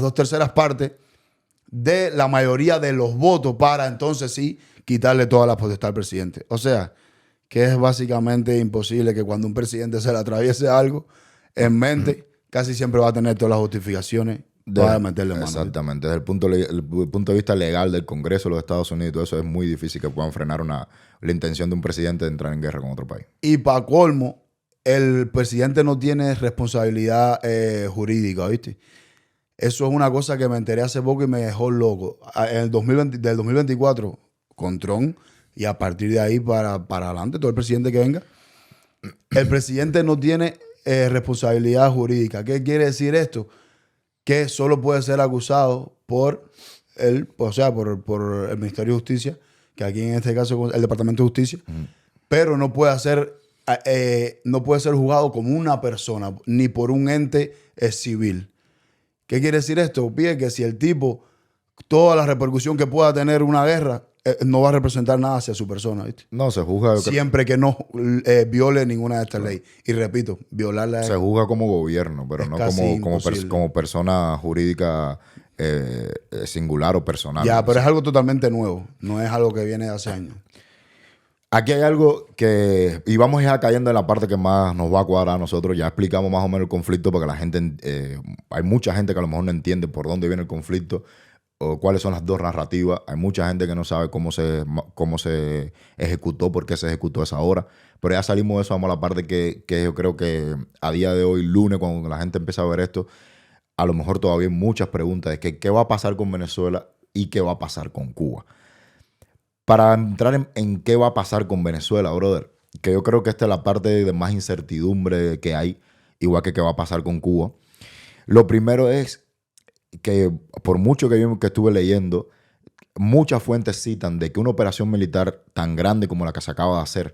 2/3 partes de la mayoría de los votos para entonces sí quitarle toda la potestad al presidente. O sea, que es básicamente imposible que cuando un presidente se le atraviese algo en mente, casi siempre va a tener todas las justificaciones para meterle mano. Exactamente. Desde el punto de vista legal del Congreso de los Estados Unidos y todo eso, es muy difícil que puedan frenar la intención de un presidente de entrar en guerra con otro país. Y para colmo, el presidente no tiene responsabilidad jurídica, ¿viste? Eso es una cosa que me enteré hace poco y me dejó loco. En el 2024, con Trump, y a partir de ahí para adelante, todo el presidente que venga, el presidente no tiene responsabilidad jurídica. ¿Qué quiere decir esto? Que solo puede ser acusado por el Ministerio de Justicia, que aquí en este caso el Departamento de Justicia, pero no puede ser juzgado como una persona, ni por un ente civil. ¿Qué quiere decir esto? Pide que si el tipo, toda la repercusión que pueda tener una guerra, no va a representar nada hacia su persona, ¿viste? No, se juzga... Siempre que no viole ninguna de estas leyes. Y repito, violarla se juzga como gobierno, pero no como persona jurídica singular o personal. Ya, pero es algo totalmente nuevo. No es algo que viene de hace años. Aquí hay algo que... Y vamos ya cayendo en la parte que más nos va a cuadrar a nosotros. Ya explicamos más o menos el conflicto porque la gente... hay mucha gente que a lo mejor no entiende por dónde viene el conflicto o cuáles son las dos narrativas. Hay mucha gente que no sabe cómo se ejecutó, por qué se ejecutó esa hora. Pero ya salimos de eso, vamos a la parte que yo creo que a día de hoy, lunes, cuando la gente empieza a ver esto, a lo mejor todavía hay muchas preguntas de qué va a pasar con Venezuela y qué va a pasar con Cuba. Para entrar en qué va a pasar con Venezuela, brother, que yo creo que esta es la parte de más incertidumbre que hay, igual que qué va a pasar con Cuba. Lo primero es que, por mucho que yo que estuve leyendo, muchas fuentes citan de que una operación militar tan grande como la que se acaba de hacer,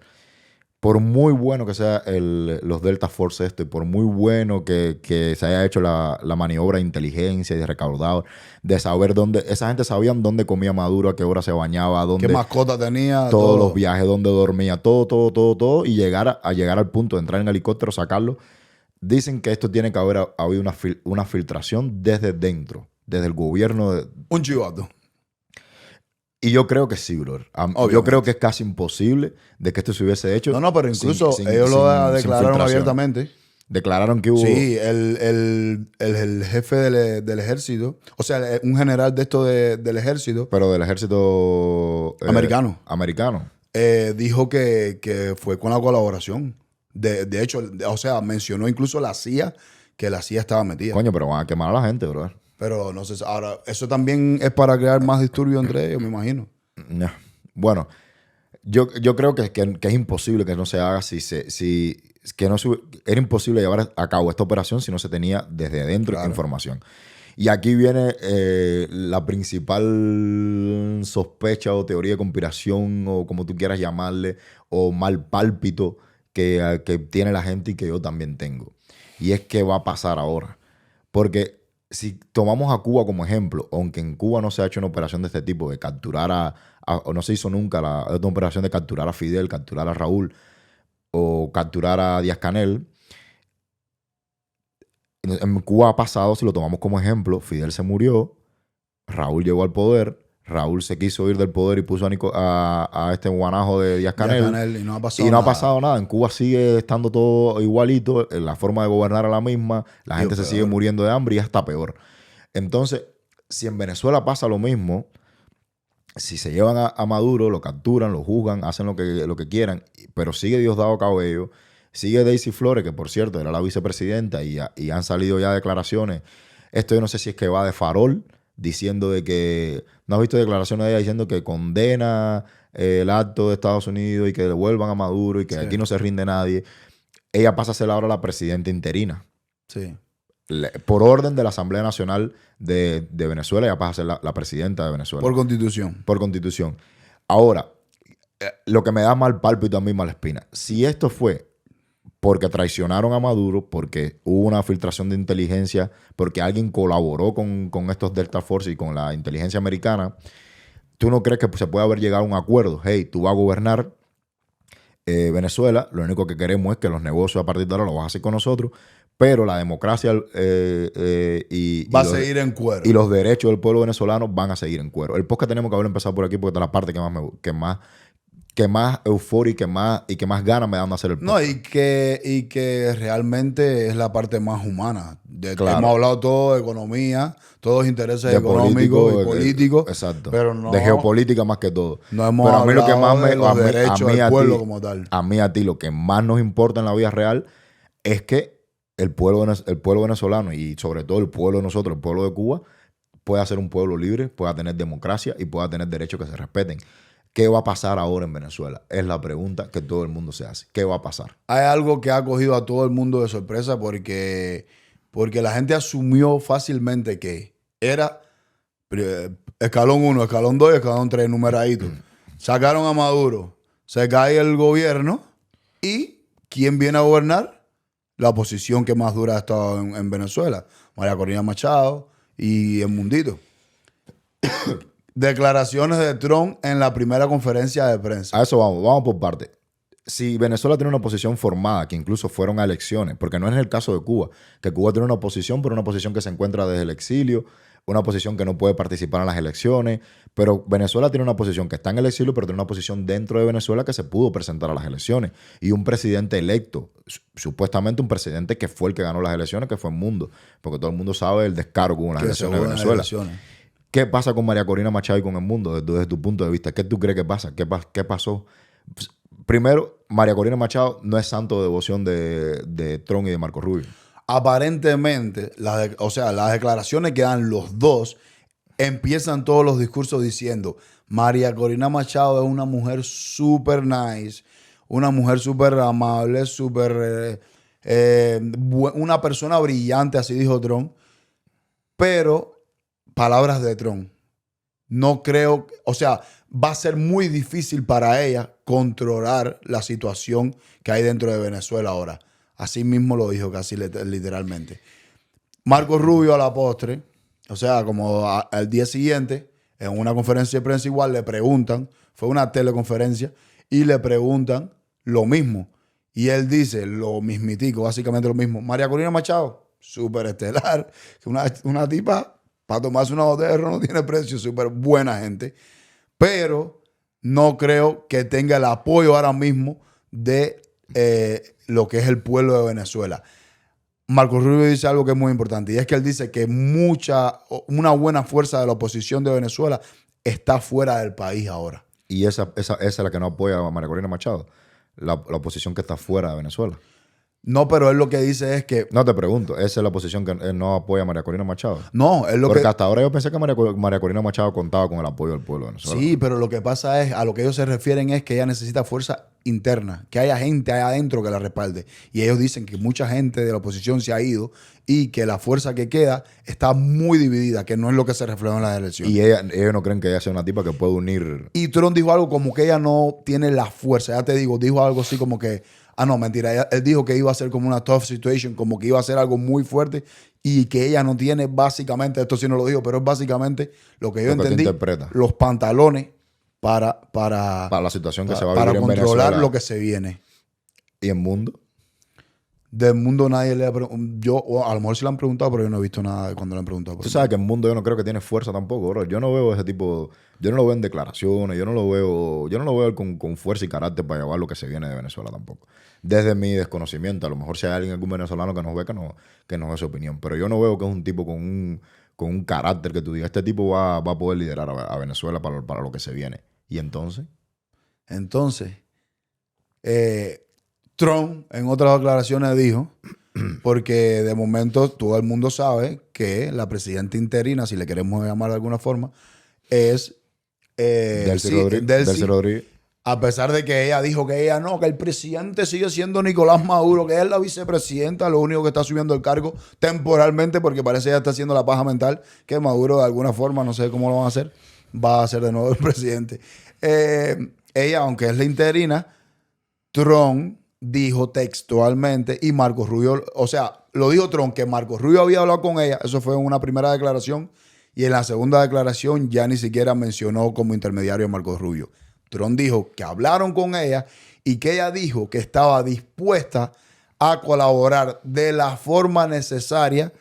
por muy bueno que sea los Delta Force y por muy bueno que se haya hecho la maniobra de inteligencia y de recaudador, de saber dónde, esa gente sabían dónde comía Maduro, a qué hora se bañaba, dónde, qué mascota tenía, todos los viajes, dónde dormía, todo, y llegar al punto de entrar en helicóptero, sacarlo. Dicen que esto tiene que haber habido una filtración desde dentro, desde el gobierno. Un chivato. Y yo creo que sí, bro. Yo creo que es casi imposible de que esto se hubiese hecho. No, pero incluso ellos lo declararon abiertamente. Declararon que hubo... Sí, el jefe del ejército, o sea, un general de esto del ejército. Pero del ejército... americano. Americano. Dijo que fue con la colaboración. De hecho, o sea, mencionó incluso la CIA, que la CIA estaba metida. Coño, pero van a quemar a la gente, bro. Pero no sé, ahora, eso también es para crear más disturbios entre ellos, me imagino. Bueno, yo creo que es imposible que no se haga era imposible llevar a cabo esta operación si no se tenía desde dentro información. Y aquí viene la principal sospecha o teoría de conspiración o como tú quieras llamarle, o mal pálpito que tiene la gente y que yo también tengo. Y es qué va a pasar ahora. Porque si tomamos a Cuba como ejemplo, aunque en Cuba no se ha hecho una operación de este tipo, de capturar o no se hizo nunca una operación de capturar a Fidel, capturar a Raúl o capturar a Díaz-Canel, en Cuba ha pasado, si lo tomamos como ejemplo, Fidel se murió, Raúl llegó al poder, Raúl se quiso ir del poder y puso a este guanajo de Díaz-Canel. Y no ha pasado nada. En Cuba sigue estando todo igualito, la forma de gobernar es la misma, la gente se sigue muriendo de hambre y ya está peor. Entonces, si en Venezuela pasa lo mismo, si se llevan a Maduro, lo capturan, lo juzgan, hacen lo que quieran, pero sigue Diosdado Cabello, sigue Daisy Flores, que por cierto era la vicepresidenta, y han salido ya declaraciones. Esto yo no sé si es que va de farol, diciendo de que... ¿No has visto declaraciones de ella diciendo que condena el acto de Estados Unidos y que devuelvan a Maduro y que aquí no se rinde nadie? Ella pasa a ser ahora la presidenta interina. Sí. Por orden de la Asamblea Nacional de Venezuela, ella pasa a ser la presidenta de Venezuela. Por constitución. Por constitución. Ahora, lo que me da mal pálpito a mí, mala espina. Si esto fue porque traicionaron a Maduro, porque hubo una filtración de inteligencia, porque alguien colaboró con estos Delta Force y con la inteligencia americana, ¿tú no crees que se puede haber llegado a un acuerdo? Hey, tú vas a gobernar Venezuela, lo único que queremos es que los negocios a partir de ahora los vas a hacer con nosotros, pero la democracia Va a seguir en cuero. y los derechos del pueblo venezolano van a seguir en cuero. El podcast tenemos que haber empezado por aquí porque esta es la parte que más eufórica y que más ganas me dan de hacer el podcast. No, y que realmente es la parte más humana. Claro. Hemos hablado todo de economía, todos intereses De económicos y políticos. Exacto. Pero no, de geopolítica más que todo. no hemos Pero a mí lo que hablado más de los derechos a mí del a pueblo ti, como tal. a mí a ti lo que más nos importa en la vida real es que el pueblo venezolano y sobre todo el pueblo de nosotros, el pueblo de Cuba, pueda ser un pueblo libre, pueda tener democracia y pueda tener derechos que se respeten. ¿Qué va a pasar ahora en Venezuela? Es la pregunta que todo el mundo se hace. ¿Qué va a pasar? Hay algo que ha cogido a todo el mundo de sorpresa porque la gente asumió fácilmente que era escalón 1, escalón 2 y escalón 3 numeradito. Sacaron a Maduro, se cae el gobierno y ¿quién viene a gobernar? La oposición que más dura ha estado en Venezuela. María Corina Machado y el Mundito. Declaraciones de Trump en la primera conferencia de prensa. A eso vamos por parte. Si Venezuela tiene una oposición formada, que incluso fueron a elecciones, porque no es el caso de Cuba, que Cuba tiene una oposición, pero una oposición que se encuentra desde el exilio, una oposición que no puede participar en las elecciones, pero Venezuela tiene una oposición que está en el exilio, pero tiene una oposición dentro de Venezuela que se pudo presentar a las elecciones, y un presidente electo, supuestamente un presidente que fue el que ganó las elecciones, que fue Mundo, porque todo el mundo sabe el descaro que hubo en las elecciones de Venezuela. ¿Qué pasa con María Corina Machado y con el mundo desde tu punto de vista? ¿Qué tú crees que pasa? ¿Qué pasó? Primero, María Corina Machado no es santo de devoción de Trump y de Marco Rubio. Aparentemente, las declaraciones que dan los dos, empiezan todos los discursos diciendo, María Corina Machado es una mujer súper nice, una mujer súper amable, súper una persona brillante, así dijo Trump, pero palabras de Trump. No creo, va a ser muy difícil para ella controlar la situación que hay dentro de Venezuela ahora. Así mismo lo dijo casi literalmente. Marco Rubio a la postre, como al día siguiente, en una conferencia de prensa igual le preguntan, fue una teleconferencia, y le preguntan lo mismo. Y él dice lo mismitico, básicamente lo mismo. María Corina Machado, súper estelar, una tipa para tomarse una botella de ron no tiene precio, súper buena gente. Pero no creo que tenga el apoyo ahora mismo de lo que es el pueblo de Venezuela. Marco Rubio dice algo que es muy importante, y es que él dice que una buena fuerza de la oposición de Venezuela está fuera del país ahora. Y esa es la que no apoya a María Corina Machado, la oposición que está fuera de Venezuela. No, pero él lo que dice es que... No, te pregunto, ¿esa es la oposición que él no apoya a María Corina Machado? No, es lo Porque que... hasta ahora yo pensé que María Corina Machado contaba con el apoyo del pueblo de Venezuela. Sí, pero lo que pasa es, a lo que ellos se refieren es que ella necesita fuerza interna, que haya gente allá adentro que la respalde. Y ellos dicen que mucha gente de la oposición se ha ido y que la fuerza que queda está muy dividida, que no es lo que se refleja en las elecciones. Y ellos no creen que ella sea una tipa que puede unir... Y Trump dijo algo como que ella no tiene la fuerza. Ya te digo, dijo algo así como que... Ah, no, mentira. Él dijo que iba a ser como una tough situation, como que iba a ser algo muy fuerte y que ella no tiene básicamente, esto sí no lo dijo, pero es básicamente lo que yo entendí, los pantalones para la situación que se va a vivir en controlar Venezuela. Lo que se viene. ¿Y en Mundo? Del Mundo nadie le ha preguntado. A lo mejor sí le han preguntado, pero yo no he visto nada de cuando le han preguntado. Tú sabes que en Mundo yo no creo que tiene fuerza tampoco, bro. Yo no veo ese tipo... Yo no lo veo en declaraciones, yo no lo veo con fuerza y carácter para llevar lo que se viene de Venezuela tampoco. Desde mi desconocimiento, a lo mejor si hay algún venezolano que nos ve que nos dé su opinión. Pero yo no veo que es un tipo con un carácter que tú digas, este tipo va a poder liderar a Venezuela para lo que se viene. ¿Y entonces? Trump en otras declaraciones dijo, porque de momento todo el mundo sabe que la presidenta interina, si le queremos llamar de alguna forma, es Delcy Rodríguez. A pesar de que ella dijo que el presidente sigue siendo Nicolás Maduro, que ella es la vicepresidenta, lo único que está subiendo el cargo temporalmente, porque parece que ella está haciendo la paja mental, que Maduro de alguna forma, no sé cómo lo van a hacer, va a ser de nuevo el presidente. Ella, aunque es la interina, Trump dijo textualmente, y Marco Rubio, lo dijo Trump, que Marco Rubio había hablado con ella, eso fue en una primera declaración, y en la segunda declaración ya ni siquiera mencionó como intermediario a Marco Rubio. Trump dijo que hablaron con ella y que ella dijo que estaba dispuesta a colaborar de la forma necesaria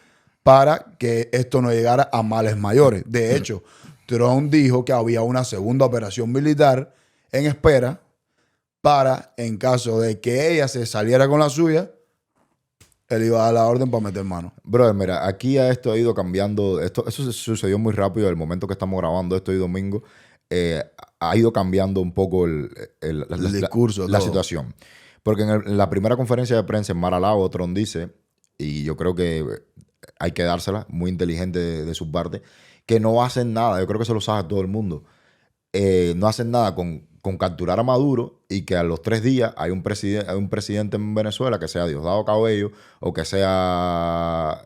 para que esto no llegara a males mayores. De hecho, Trump dijo que había una segunda operación militar en espera para, en caso de que ella se saliera con la suya, él iba a dar la orden para meter mano. Brother, mira, aquí a esto ha ido cambiando. Eso sucedió muy rápido el momento que estamos grabando esto hoy domingo. Ha ido cambiando un poco el discurso, la todo. situación. Porque en la primera conferencia de prensa en Mar-a-Lago, Trump dice, y yo creo que hay que dársela, muy inteligente de su parte, que no hacen nada. Yo creo que eso lo sabe todo el mundo. No hacen nada con capturar a Maduro y que a los 3 días hay un presidente en Venezuela, que sea Diosdado Cabello, o que sea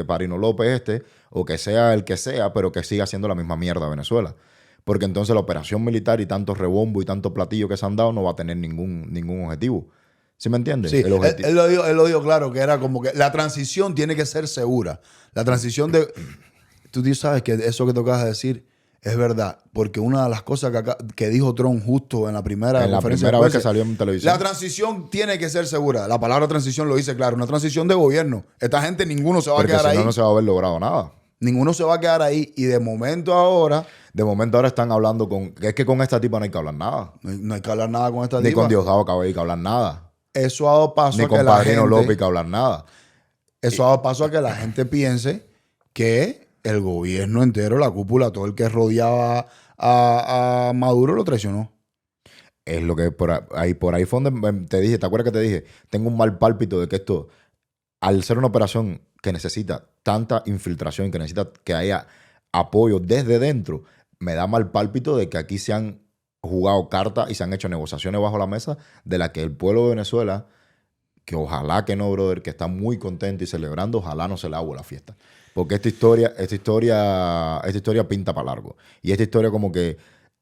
Parino López o que sea el que sea, pero que siga haciendo la misma mierda Venezuela. Porque entonces la operación militar y tanto rebombo y tanto platillo que se han dado no va a tener ningún objetivo. ¿Sí me entiendes? Sí, él lo dijo claro, que era como que la transición tiene que ser segura. La transición de... Tú sabes que eso que te acabas de decir es verdad, porque una de las cosas que dijo Trump justo en la primera conferencia vez que salió en televisión. La transición tiene que ser segura. La palabra transición lo dice claro, una transición de gobierno. Esta gente, ninguno se va a quedar ahí. Porque si no, no se va a haber logrado nada. Ninguno se va a quedar ahí y de momento ahora están hablando es que con esta tipa no hay que hablar nada. No hay que hablar nada con esta Ni tipa. con Diosdado Cabello hay que hablar nada. Eso ha dado paso Ni a que con la Padrino gente... López hay que hablar nada. Eso ha dado paso a que la gente piense que el gobierno entero, la cúpula, todo el que rodeaba a Maduro lo traicionó. Es lo que por ahí fue donde te dije, ¿te acuerdas que te dije? Tengo un mal pálpito de que esto, al ser una operación que necesita tanta infiltración, que necesita que haya apoyo desde dentro, me da mal pálpito de que aquí se han jugado cartas y se han hecho negociaciones bajo la mesa de la que el pueblo de Venezuela, que ojalá que no, brother, que está muy contento y celebrando, ojalá no se le haga la fiesta. Porque esta historia pinta para largo. Y esta historia como que,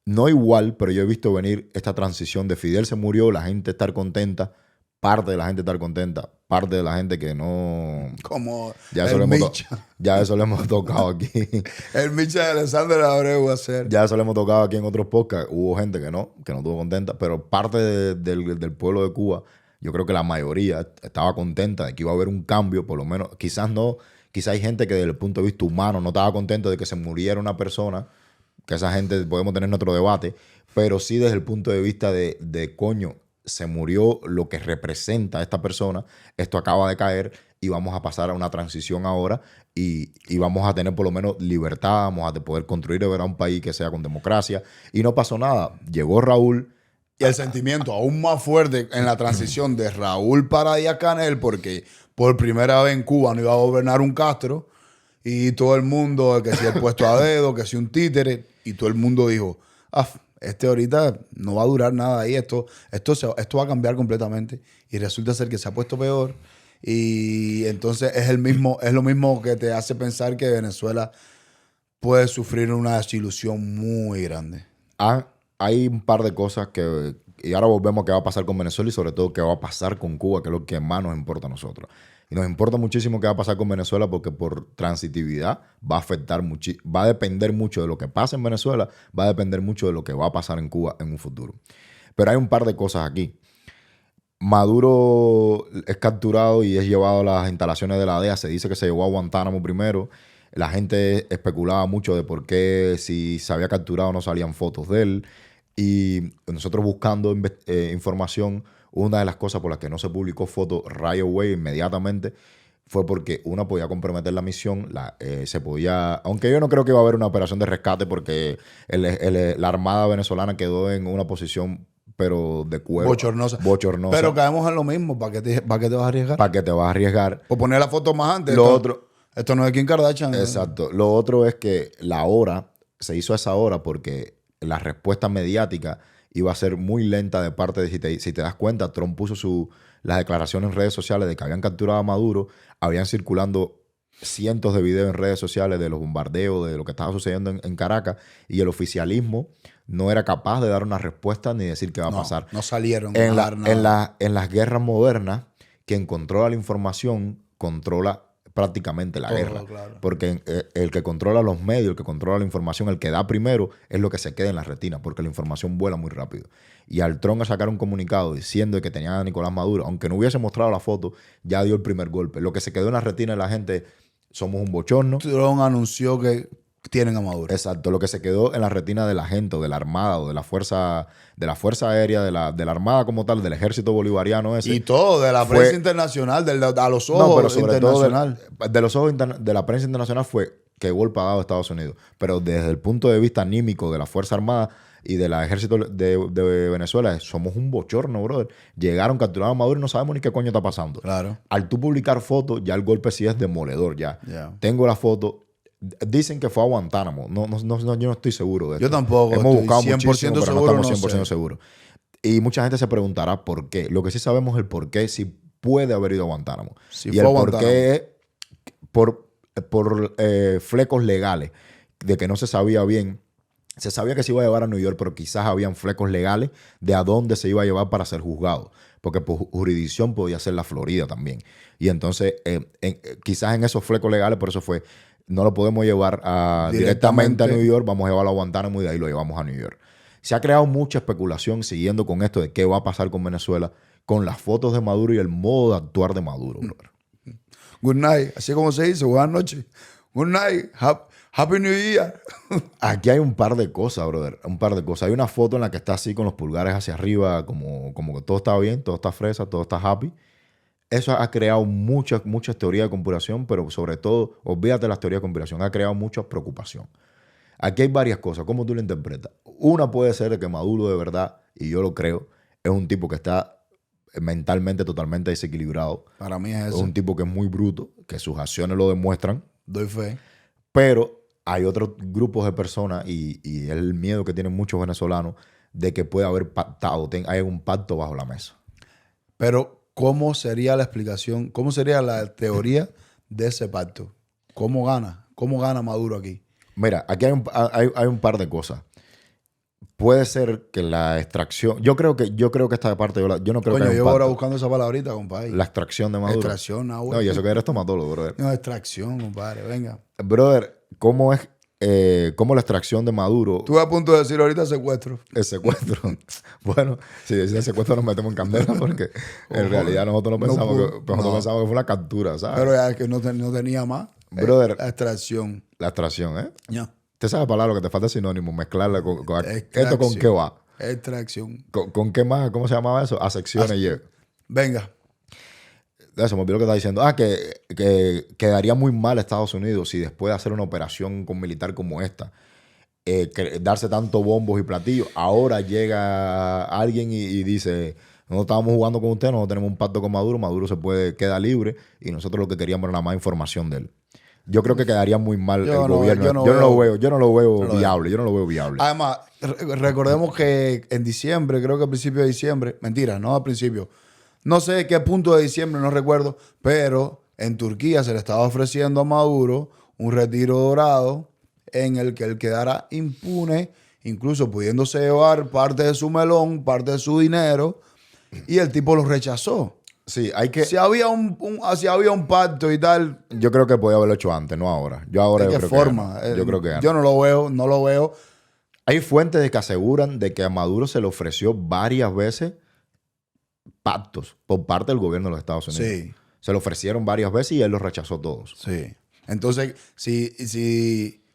no igual, pero yo he visto venir esta transición de Fidel se murió, la gente estar contenta, parte de la gente estar contenta, parte de la gente que no... Como ya el Micha. Ya eso lo hemos tocado aquí. El Micha de Alexander Abreu va a ser. Ya eso lo hemos tocado aquí en otros podcasts. Hubo gente que no estuvo contenta, pero parte del pueblo de Cuba, yo creo que la mayoría estaba contenta de que iba a haber un cambio, por lo menos, quizás hay gente que desde el punto de vista humano no estaba contento de que se muriera una persona, que esa gente podemos tener nuestro debate, pero sí desde el punto de vista de coño, se murió lo que representa a esta persona, esto acaba de caer y vamos a pasar a una transición ahora y vamos a tener por lo menos libertad, vamos a poder construir de verdad un país que sea con democracia. Y no pasó nada. Llegó Raúl. Y el sentimiento aún más fuerte en la transición de Raúl para Díaz-Canel, porque por primera vez en Cuba no iba a gobernar un Castro y todo el mundo, que si el puesto a dedo, que si un títere, y todo el mundo dijo, ahorita no va a durar nada ahí, esto va a cambiar completamente. Y resulta ser que se ha puesto peor. Y entonces es lo mismo que te hace pensar que Venezuela puede sufrir una desilusión muy grande. Hay un par de cosas y ahora volvemos a qué va a pasar con Venezuela y sobre todo qué va a pasar con Cuba, que es lo que más nos importa a nosotros. Y nos importa muchísimo qué va a pasar con Venezuela porque por transitividad va a depender mucho de lo que pasa en Venezuela, va a depender mucho de lo que va a pasar en Cuba en un futuro. Pero hay un par de cosas aquí. Maduro es capturado y es llevado a las instalaciones de la DEA. Se dice que se llevó a Guantánamo primero. La gente especulaba mucho de por qué si se había capturado no salían fotos de él. Y nosotros buscando información, una de las cosas por las que no se publicó foto right away inmediatamente fue porque una podía comprometer la misión, aunque yo no creo que iba a haber una operación de rescate porque la Armada venezolana quedó en una posición pero de cuero. Bochornosa. Pero caemos en lo mismo. ¿Para qué te vas a arriesgar? ¿Para qué te vas a arriesgar? Por poner la foto más antes. Esto no es Kim Kardashian. Exacto. Lo otro es que la hora, se hizo a esa hora porque la respuesta mediática iba a ser muy lenta de parte de, si te das cuenta, Trump puso las declaraciones en redes sociales de que habían capturado a Maduro, habían circulando cientos de videos en redes sociales de los bombardeos, de lo que estaba sucediendo en Caracas, y el oficialismo no era capaz de dar una respuesta ni decir qué va a pasar. No salieron en las guerras modernas, quien controla la información controla prácticamente la Todo, guerra. claro. Porque el que controla los medios, el que controla la información, el que da primero, es lo que se queda en la retina, porque la información vuela muy rápido. Y al Trump a sacar un comunicado diciendo que tenía a Nicolás Maduro, aunque no hubiese mostrado la foto, ya dio el primer golpe. Lo que se quedó en la retina de la gente, somos un bochorno. Trump anunció que tienen a Maduro. Exacto, lo que se quedó en la retina de la gente, o de la Armada, o de la Fuerza Aérea, de la Armada como tal, del Ejército Bolivariano ese. Y todo, de la fue- prensa internacional, a los ojos No, pero sobre todo internacional. de los ojos de la prensa internacional fue que golpe ha dado Estados Unidos. Pero desde el punto de vista anímico de la Fuerza Armada y del Ejército de Venezuela, somos un bochorno, brother. Llegaron, capturaron a Maduro y no sabemos ni qué coño está pasando. Claro. Al tú publicar fotos, ya el golpe sí es demoledor, ya. Ya. Tengo la foto. Dicen que fue a Guantánamo. No, yo no estoy seguro de esto. Yo tampoco. Hemos Estoy buscado 100% muchísimo, pero no seguro, estamos no 100% sé. seguros. Y mucha gente se preguntará por qué. Lo que sí sabemos es el por qué, si puede haber ido a Guantánamo. Si y fue el a por Guantánamo. qué es por flecos legales, de que no se sabía bien. Se sabía que se iba a llevar a New York, pero quizás habían flecos legales de a dónde se iba a llevar para ser juzgado. Porque por jurisdicción podía ser la Florida también. Y entonces, quizás en esos flecos legales, por eso fue, no lo podemos llevar directamente a New York, vamos a llevarlo a Guantánamo y de ahí lo llevamos a New York. Se ha creado mucha especulación siguiendo con esto de qué va a pasar con Venezuela, con las fotos de Maduro y el modo de actuar de Maduro, brother. Good night. Así como se dice, buenas noches. Good night. Happy New Year. Aquí hay un par de cosas, brother. Un par de cosas. Hay una foto en la que está así con los pulgares hacia arriba, como que todo está bien, todo está fresa, todo está happy. Eso ha creado muchas teorías de conspiración, pero sobre todo, olvídate de las teorías de conspiración, ha creado mucha preocupación. Aquí hay varias cosas. ¿Cómo tú lo interpretas? Una puede ser de que Maduro de verdad, y yo lo creo, es un tipo que está mentalmente totalmente desequilibrado. Para mí es Es eso. un tipo que es muy bruto, que sus acciones lo demuestran. Doy fe. Pero hay otros grupos de personas y es el miedo que tienen muchos venezolanos de que pueda haber pactado, hay un pacto bajo la mesa. Pero, ¿cómo sería la explicación? ¿Cómo sería la teoría de ese pacto? ¿Cómo gana? ¿Cómo gana Maduro aquí? Mira, aquí hay un par de cosas. Puede ser que la extracción, yo creo que esta parte, yo no creo Coño, que haya yo un ahora pacto. buscando esa palabrita, compadre. La extracción de Maduro. Extracción, no, No, y eso que eres tomatólogo, brother. No, extracción, compadre. Venga. Brother, ¿cómo la extracción de Maduro? Estuve a punto de decir ahorita secuestro. El secuestro. Bueno, si decía secuestro nos metemos en candela porque en realidad nosotros pensamos que fue una captura, ¿sabes? Pero ya es que no tenía más. Brother. La extracción. La extracción, ¿eh? Ya. Usted sabe la palabra que te falta sinónimo, mezclarla con Extracción. ¿esto con qué va? Extracción. ¿Con qué más? ¿Cómo se llamaba eso? Asecciones y Venga. eso, me olvidó lo que estaba diciendo. Que quedaría muy mal Estados Unidos si después de hacer una operación con militar como esta, darse tanto bombos y platillos, ahora llega alguien y dice, no estábamos jugando con usted, nosotros tenemos un pacto con Maduro, Maduro queda libre y nosotros lo que queríamos era nada más información de él. Yo creo que quedaría muy mal el gobierno. Yo no lo veo viable. Además, recordemos que en diciembre, creo que a principios de diciembre, mentira, no al principio, no sé qué punto de diciembre, no recuerdo, pero en Turquía se le estaba ofreciendo a Maduro un retiro dorado en el que él quedara impune, incluso pudiéndose llevar parte de su melón, parte de su dinero, y el tipo lo rechazó. Sí, hay que... Si había un pacto y tal, Yo creo que podía haberlo hecho antes, no ahora. ¿de qué forma? Yo creo que antes. Yo no lo veo. Hay fuentes que aseguran de que a Maduro se le ofreció varias veces pactos por parte del gobierno de los Estados Unidos. Sí. Se lo ofrecieron varias veces y él los rechazó todos. Sí. Entonces,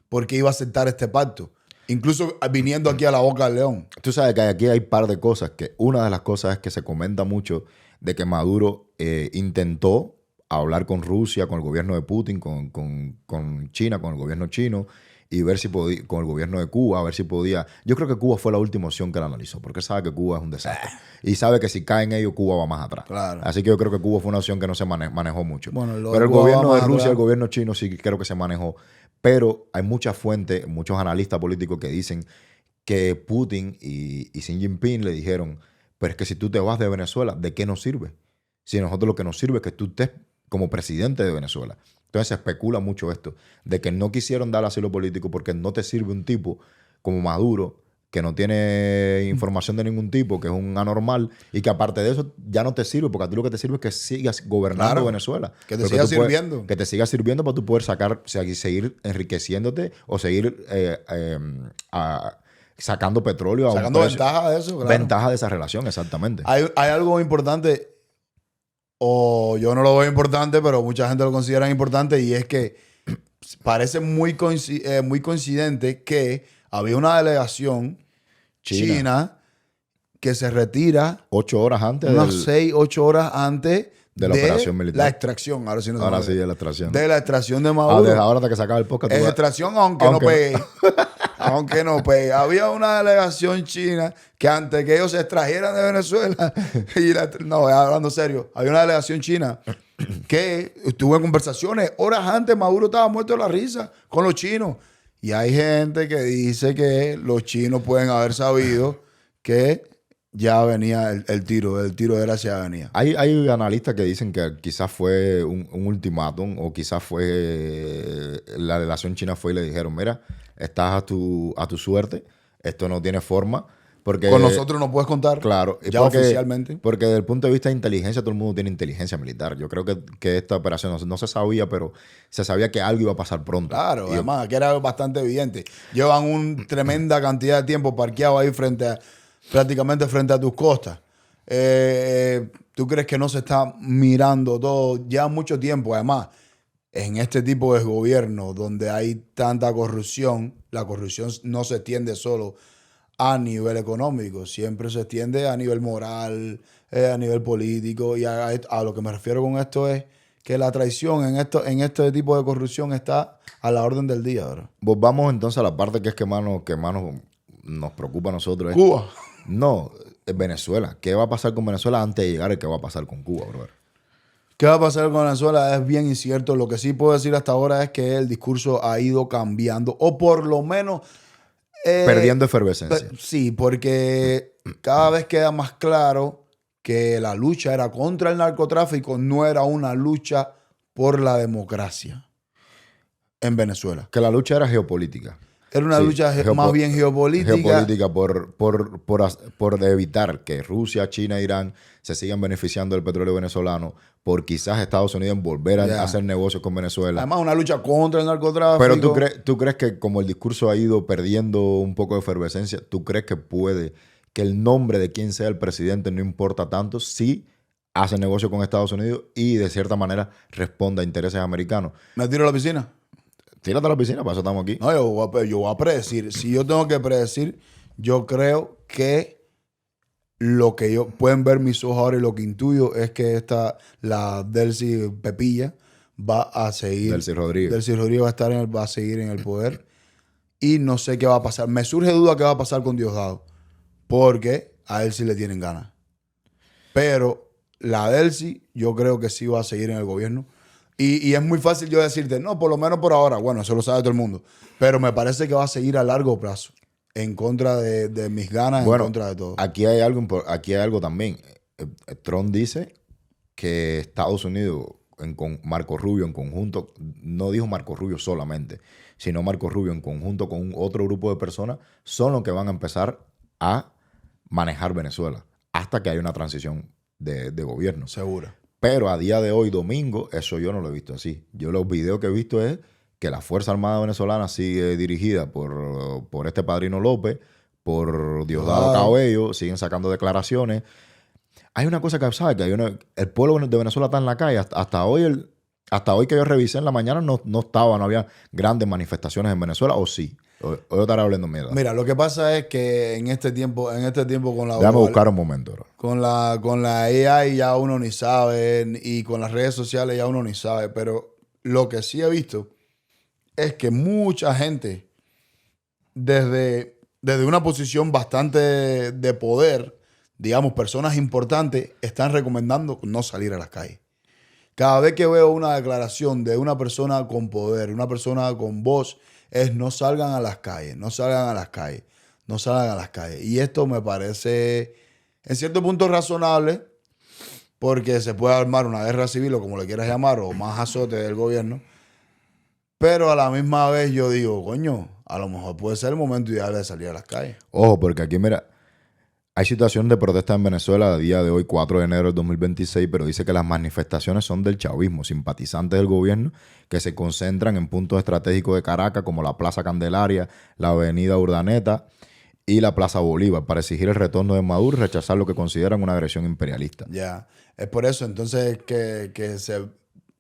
¿por qué iba a aceptar este pacto? Incluso viniendo aquí a la Boca del León. Tú sabes que aquí hay un par de cosas, que una de las cosas es que se comenta mucho de que Maduro intentó hablar con Rusia, con el gobierno de Putin, con China, con el gobierno chino, y ver si podía, con el gobierno de Cuba, a ver si podía. Yo creo que Cuba fue la última opción que él analizó, porque él sabe que Cuba es un desastre. Y sabe que si caen ellos, Cuba va más atrás. Claro. Así que yo creo que Cuba fue una opción que no se manejó mucho. Bueno, pero el Cuba gobierno va de más Rusia, atrás. el gobierno chino sí creo que se manejó. Pero hay muchas fuentes, muchos analistas políticos que dicen que Putin y Xi Jinping le dijeron, pero es que si tú te vas de Venezuela, ¿de qué nos sirve? Si a nosotros lo que nos sirve es que tú estés como presidente de Venezuela. Entonces se especula mucho esto, de que no quisieron dar asilo político porque no te sirve un tipo como Maduro que no tiene información de ningún tipo, que es un anormal, y que aparte de eso ya no te sirve, porque a ti lo que te sirve es que sigas gobernando Claro, Venezuela. que te Porque siga tú puedes- sirviendo. que te siga sirviendo para tú poder sacar, o sea, y seguir enriqueciéndote o seguir sacando petróleo a un Sacando precio. ventaja de eso, claro. Ventaja de esa relación, exactamente. Hay algo importante, o yo no lo veo importante, pero mucha gente lo considera importante, y es que parece muy coincidente que había una delegación China que se retira 8 horas antes unas 6, 8 horas antes de la operación militar. la extracción. Ahora sí no se Ahora me sí, olvida. de la extracción. De la extracción de Desde Maduro. ahora hasta que se acabe el podcast. Es extracción aunque no pegue. Aunque no pegue. Había una delegación china que antes que ellos se extrajeran de Venezuela, no, hablando serio, había una delegación china que estuvo en conversaciones horas antes. Maduro estaba muerto de la risa con los chinos. Y hay gente que dice que los chinos pueden haber sabido que ya venía el tiro de gracia venía. Hay analistas que dicen que quizás fue un ultimátum o quizás fue la delegación china fue y le dijeron, mira, estás a tu suerte, esto no tiene forma. Porque, con nosotros no puedes contar. Claro. Ya oficialmente. Porque desde el punto de vista de inteligencia, todo el mundo tiene inteligencia militar. Yo creo que esta operación no se sabía, pero se sabía que algo iba a pasar pronto. Claro, además, que era bastante evidente. Llevan una tremenda cantidad de tiempo parqueado ahí prácticamente frente a tus costas. ¿Tú crees que no se está mirando todo? Ya mucho tiempo, además, en este tipo de gobierno donde hay tanta corrupción, la corrupción no se extiende solo a nivel económico, siempre se extiende a nivel moral, a nivel político, y a lo que me refiero con esto es que la traición en este tipo de corrupción está a la orden del día, ¿verdad? Vamos entonces a la parte que es que más nos preocupa a nosotros. Cuba. No, es Venezuela. ¿Qué va a pasar con Venezuela antes de llegar a qué va a pasar con Cuba, brother? ¿Qué va a pasar con Venezuela? Es bien incierto. Lo que sí puedo decir hasta ahora es que el discurso ha ido cambiando, o por lo menos perdiendo efervescencia. Sí, porque cada vez queda más claro que la lucha era contra el narcotráfico, no era una lucha por la democracia en Venezuela. Que la lucha era geopolítica. Era una lucha más bien geopolítica. Geopolítica por evitar que Rusia, China e Irán se sigan beneficiando del petróleo venezolano, por quizás Estados Unidos volver a hacer negocios con Venezuela. Además, una lucha contra el narcotráfico. Pero ¿tú crees que como el discurso ha ido perdiendo un poco de efervescencia, tú crees que que el nombre de quien sea el presidente no importa tanto si hace negocio con Estados Unidos y de cierta manera responde a intereses americanos? ¿Me tiro a la piscina? Tírate a la piscina, para eso estamos aquí. No, yo voy a predecir. Si yo tengo que predecir, yo creo que lo que pueden ver mis ojos ahora y lo que intuyo es que la Delcy Pepilla va a seguir. Delcy Rodríguez. Delcy Rodríguez va a seguir en el poder. Y no sé qué va a pasar. Me surge duda qué va a pasar con Diosdado. Porque a él sí le tienen ganas. Pero la Delcy, yo creo que sí va a seguir en el gobierno. Y es muy fácil yo decirte, no, por lo menos por ahora. Bueno, eso lo sabe todo el mundo. Pero me parece que va a seguir a largo plazo. En contra de mis ganas, en contra de todo. Aquí hay algo también. Trump dice que Estados Unidos, con Marco Rubio en conjunto, no dijo Marco Rubio solamente, sino Marco Rubio en conjunto con otro grupo de personas, son los que van a empezar a manejar Venezuela hasta que haya una transición de gobierno. Seguro. Pero a día de hoy, domingo, eso yo no lo he visto así. Yo los videos que he visto es que la Fuerza Armada Venezolana sigue dirigida por este Padrino López, por Diosdado Cabello, siguen sacando declaraciones. Hay una cosa que, ¿sabes? Que el pueblo de Venezuela está en la calle. Hasta hoy que yo revisé en la mañana no había grandes manifestaciones en Venezuela, ¿o sí? O yo estaré hablando mierda. Mira, lo que pasa es que en este tiempo con la... Déjame buscar un momento, bro. Con la AI ya uno ni sabe, y con las redes sociales ya uno ni sabe, pero lo que sí he visto es que mucha gente desde una posición bastante de poder, digamos, personas importantes, están recomendando no salir a las calles. Cada vez que veo una declaración de una persona con poder, una persona con voz, es no salgan a las calles, no salgan a las calles, no salgan a las calles. Y esto me parece, en cierto punto, razonable, porque se puede armar una guerra civil, o como le quieras llamar, o más azote del gobierno. Pero a la misma vez yo digo, coño, a lo mejor puede ser el momento ideal de salir a las calles. Ojo, porque aquí, mira, hay situación de protesta en Venezuela a día de hoy, 4 de enero del 2026, pero dice que las manifestaciones son del chavismo, simpatizantes del gobierno, que se concentran en puntos estratégicos de Caracas, como la Plaza Candelaria, la Avenida Urdaneta y la Plaza Bolívar, para exigir el retorno de Maduro y rechazar lo que consideran una agresión imperialista. Ya, es por eso entonces que se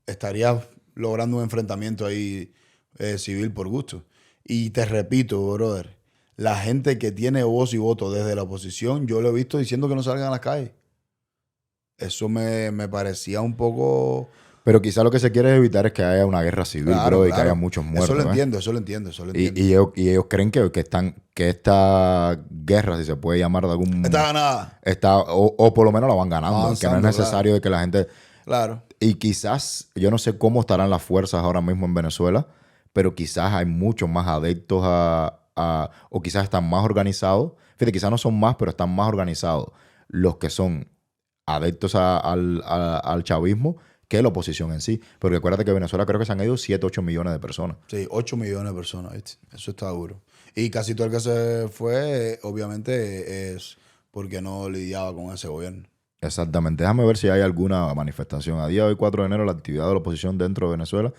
estaría logrando un enfrentamiento ahí civil por gusto. Y te repito, brother, la gente que tiene voz y voto desde la oposición, yo lo he visto diciendo que no salgan a las calles. Eso me parecía un poco... Pero quizá lo que se quiere evitar es que haya una guerra civil, Claro, bro, y que claro. haya muchos muertos. Eso lo ¿eh? entiendo, eso lo entiendo, eso lo entiendo. Y ellos creen que esta guerra, si se puede llamar de algún... Está ganada. o por lo menos la van ganando. Que no es Avanzando, necesario de que la gente... Claro. Y quizás, yo no sé cómo estarán las fuerzas ahora mismo en Venezuela, pero quizás hay muchos más adeptos o quizás están más organizados. Fíjate, quizás no son más, pero están más organizados los que son adeptos al chavismo que la oposición en sí. Porque acuérdate que en Venezuela creo que se han ido 7, 8 millones de personas. Sí, 8 millones de personas, ¿viste? Eso está duro. Y casi todo el que se fue, obviamente, es porque no lidiaba con ese gobierno. Exactamente. Déjame ver si hay alguna manifestación. A día de hoy, 4 de enero, la actividad de la oposición dentro de Venezuela